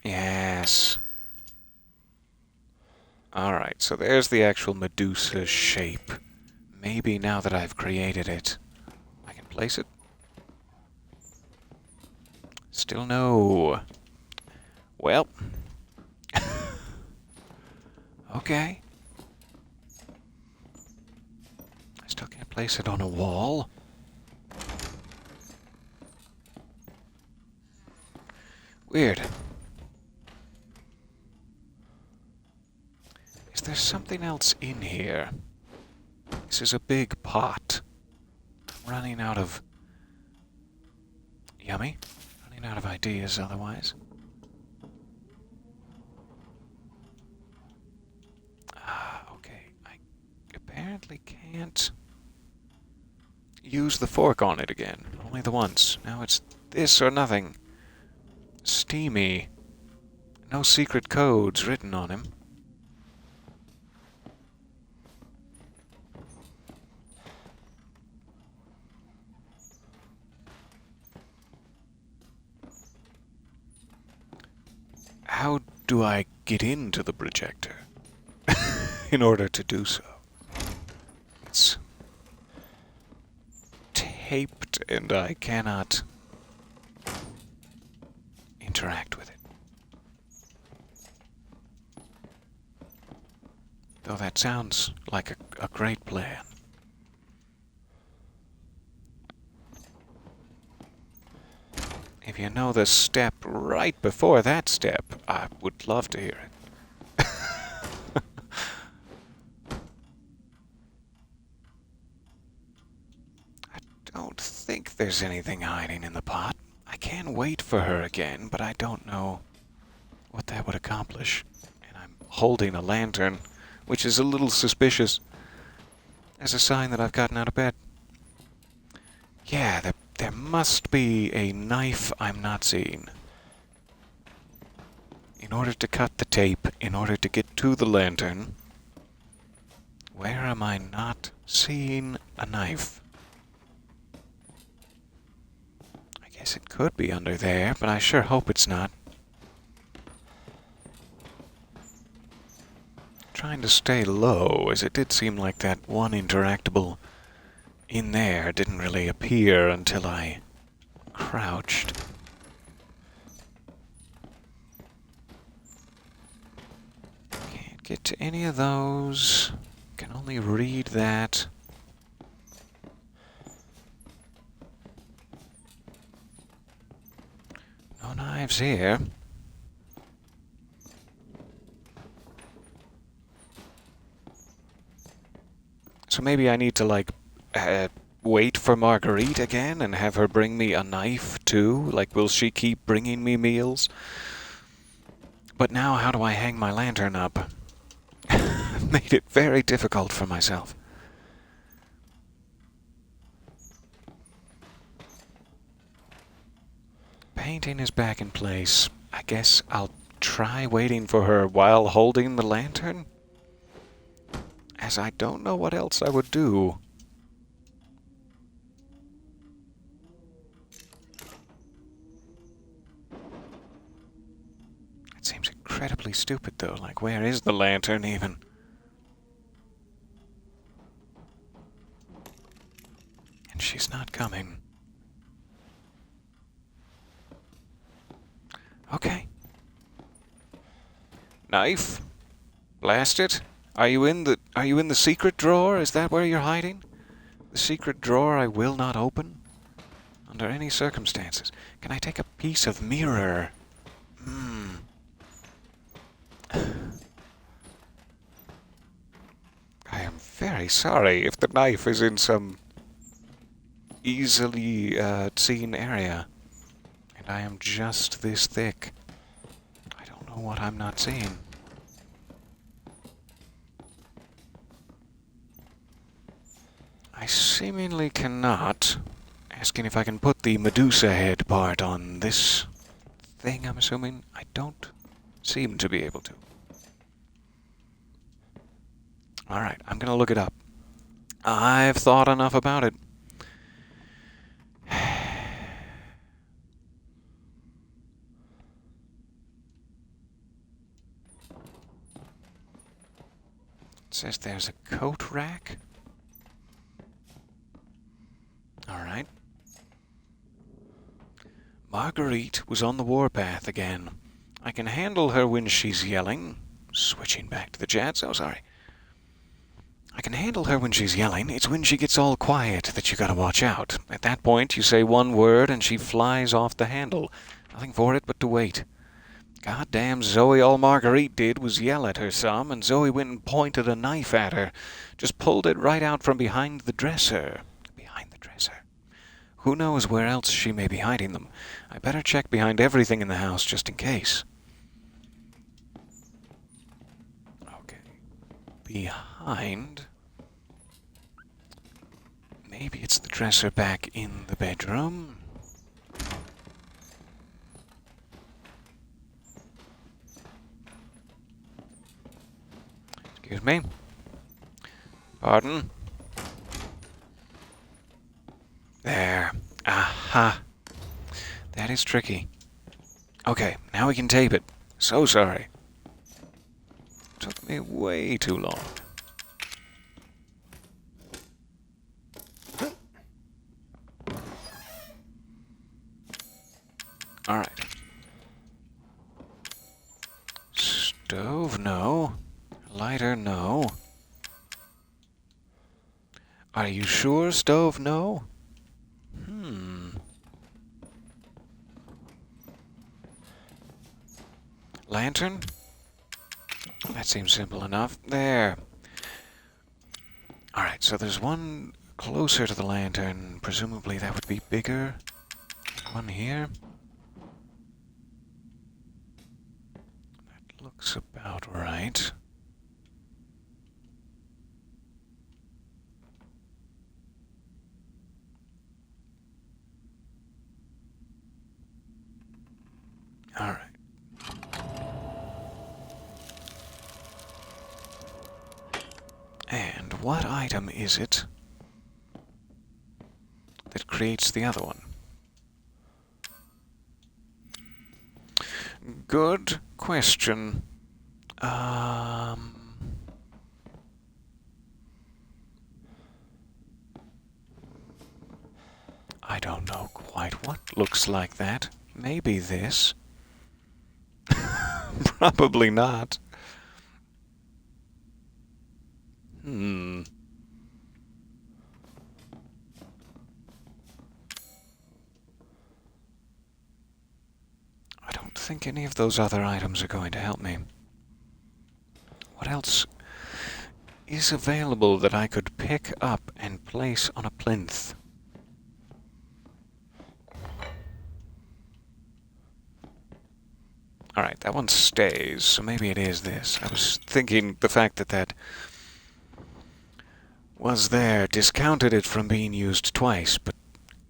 Yes. Alright, so there's the actual Medusa shape. Maybe now that I've created it, I can place it. Still no. Well. Okay. I still can't place it on a wall. Weird. Is there something else in here? This is a big pot. I'm running out of... Yummy. Running out of ideas otherwise. Okay. I apparently can't use the fork on it again. Only the once. Now it's this or nothing. Steamy. No secret codes written on him. How do I get into the projector in order to do so? It's taped and I cannot interact with it. Though that sounds like a great plan. If you know the step right before that step, I would love to hear it. I don't think there's anything hiding in the pot. I can wait for her again, but I don't know what that would accomplish. And I'm holding a lantern, which is a little suspicious, as a sign that I've gotten out of bed. Yeah, there must be a knife I'm not seeing. In order to cut the tape, in order to get to the lantern, where am I not seeing a knife? I guess it could be under there, but I sure hope it's not. Trying to stay low, as it did seem like that one interactable in there didn't really appear until I crouched. Can't get to any of those. Can only read that. No knives here. So maybe I need to, like, wait for Marguerite again and have her bring me a knife, too? Like, will she keep bringing me meals? But now, how do I hang my lantern up? Made it very difficult for myself. Painting is back in place. I guess I'll try waiting for her while holding the lantern? As I don't know what else I would do. It seems incredibly stupid, though. Like, where is the lantern, even? And she's not coming. Okay. Knife? Blast it? Are you in the secret drawer? Is that where you're hiding? The secret drawer I will not open? Under any circumstances. Can I take a piece of mirror? I am very sorry if the knife is in some easily seen area. And I am just this thick. I don't know what I'm not seeing. I seemingly cannot. Asking if I can put the Medusa head part on this thing, I'm assuming. I don't seem to be able to. Alright, I'm gonna look it up. I've thought enough about it. It says there's a coat rack. Alright. Marguerite was on the warpath again. I can handle her when she's yelling. Switching back to the chat, so sorry. I can handle her when she's yelling. It's when she gets all quiet that you gotta watch out. At that point, you say one word and she flies off the handle. Nothing for it but to wait. Goddamn Zoe, all Marguerite did was yell at her some, and Zoe went and pointed a knife at her. Just pulled it right out from behind the dresser. Behind the dresser. Who knows where else she may be hiding them? I better check behind everything in the house just in case. Okay. Behind. Maybe it's the dresser back in the bedroom. Excuse me. Pardon? There. Aha. That is tricky. Okay, now we can tape it. So sorry. Took me way too long. Alright. Stove, no. Lighter, no. Are you sure, stove, no? Lantern? That seems simple enough. There. Alright, so there's one closer to the lantern. Presumably that would be bigger. One here. That looks about right. Alright. And what item is it that creates the other one? Good question. I don't know quite what looks like that. Maybe this. Probably not. I don't think any of those other items are going to help me. What else is available that I could pick up and place on a plinth? Alright, that one stays, so maybe it is this. I was thinking the fact that that was there discounted it from being used twice, but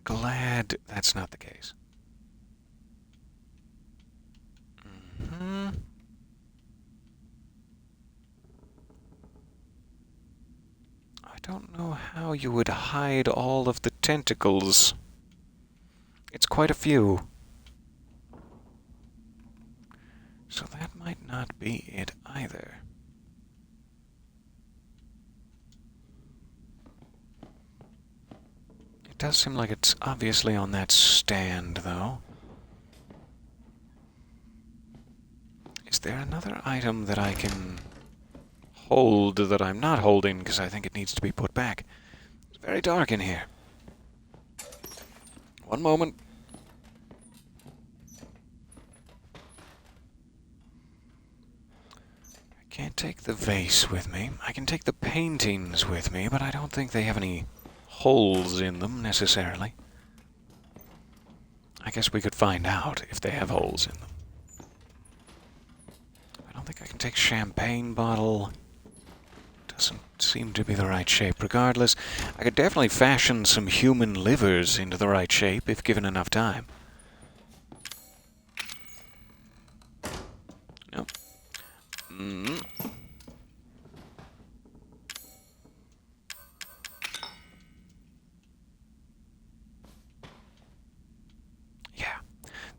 glad that's not the case. I don't know how you would hide all of the tentacles. It's quite a few. So that might not be it either. It does seem like it's obviously on that stand, though. Is there another item that I can hold that I'm not holding because I think it needs to be put back? It's very dark in here. One moment. I can't take the vase with me. I can take the paintings with me, but I don't think they have any holes in them, necessarily. I guess we could find out if they have holes in them. I don't think I can take champagne bottle. Doesn't seem to be the right shape. Regardless, I could definitely fashion some human livers into the right shape if given enough time. Nope. Yeah,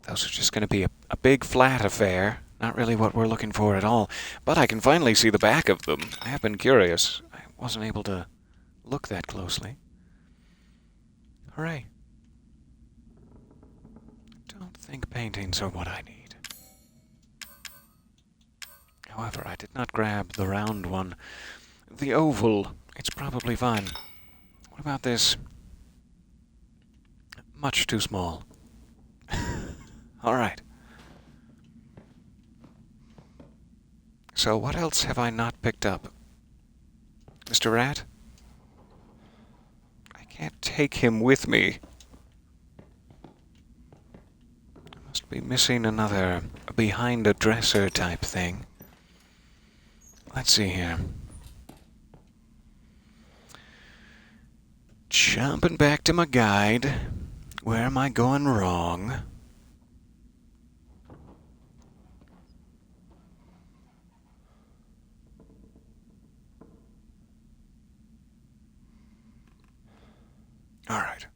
those are just going to be a big flat affair. Not really what we're looking for at all. But I can finally see the back of them. I have been curious. I wasn't able to look that closely. Hooray. I don't think paintings are what I need. However, I did not grab the round one. The oval, it's probably fine. What about this? Much too small. Alright. So what else have I not picked up? Mr. Rat? I can't take him with me. I must be missing another behind a dresser type thing. Let's see here. Jumping back to my guide. Where am I going wrong? All right.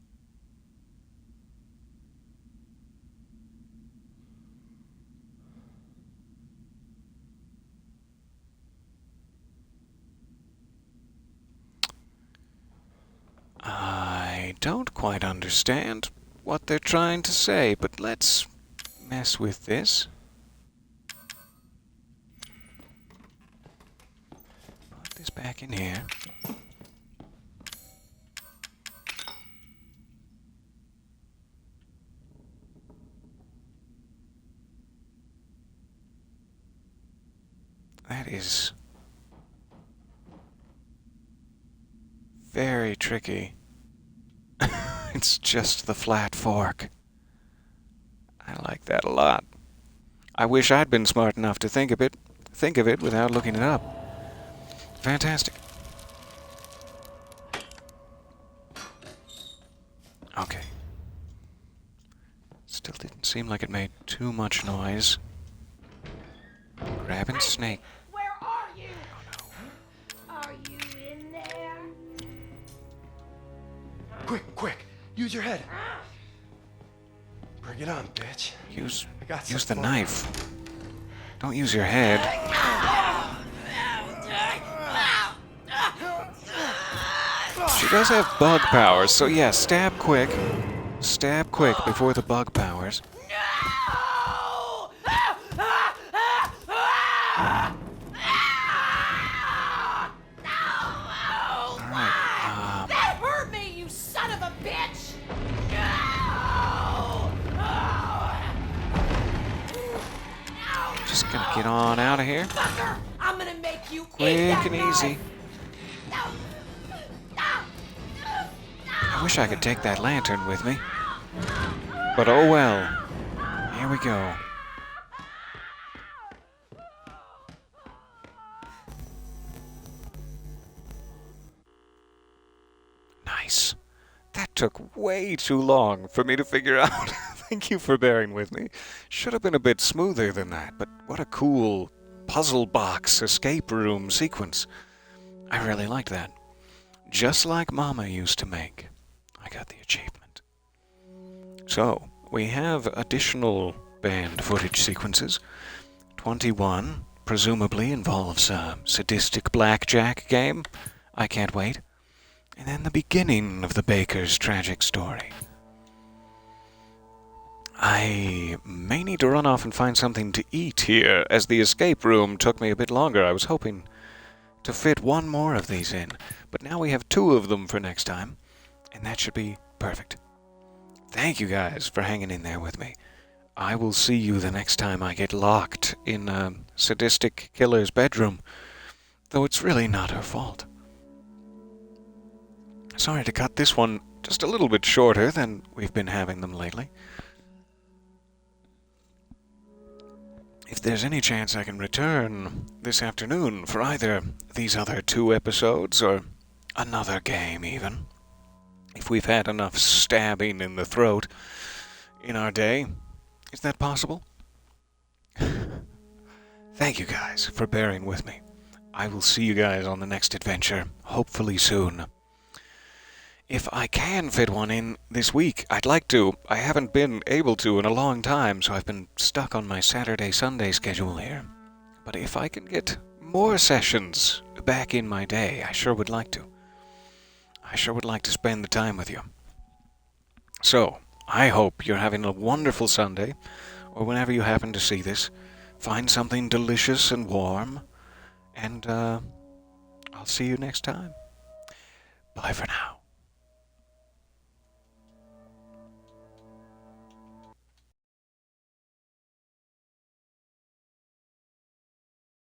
I don't quite understand what they're trying to say, but let's mess with this. back in here. That is very tricky. It's just the flat fork. I like that a lot. I wish I'd been smart enough to think of it without looking it up. Fantastic. Okay. Still didn't seem like it made too much noise. Grabbing snake. Where are you? Are you in there? Quick! Use your head. Bring it on, bitch. Use I got the some fun. knife. Don't use your head. She does have bug powers, so yeah, stab quick. Stab quick before the bug powers. Alright, That hurt me, you son of a bitch! just gonna get on out of here. Fucker, I'm gonna make you eat Quick that and knife. easy. I wish I could take that lantern with me. But oh well. Here we go. Nice. That took way too long for me to figure out. Thank you for bearing with me. Should have been a bit smoother than that, but what a cool puzzle box escape room sequence. I really liked that. Just like Mama used to make. I got the achievement. So, we have additional banned footage sequences. 21 presumably involves a sadistic blackjack game. I can't wait. And then the beginning of the baker's tragic story. I may need to run off and find something to eat here, as the escape room took me a bit longer. I was hoping to fit one more of these in, but now we have 2 of them for next time, and that should be perfect. Thank you guys for hanging in there with me. I will see you the next time I get locked in a sadistic killer's bedroom, though it's really not her fault. Sorry to cut this one just a little bit shorter than we've been having them lately. If there's any chance I can return this afternoon for either these other 2 episodes or another game even, if we've had enough stabbing in the throat in our day, is that possible? Thank you guys for bearing with me. I will see you guys on the next adventure, hopefully soon. If I can fit one in this week, I'd like to. I haven't been able to in a long time, so I've been stuck on my Saturday-Sunday schedule here. But if I can get more sessions back in my day, I sure would like to. I sure would like to spend the time with you. So, I hope you're having a wonderful Sunday, or whenever you happen to see this. Find something delicious and warm, and I'll see you next time. Bye for now.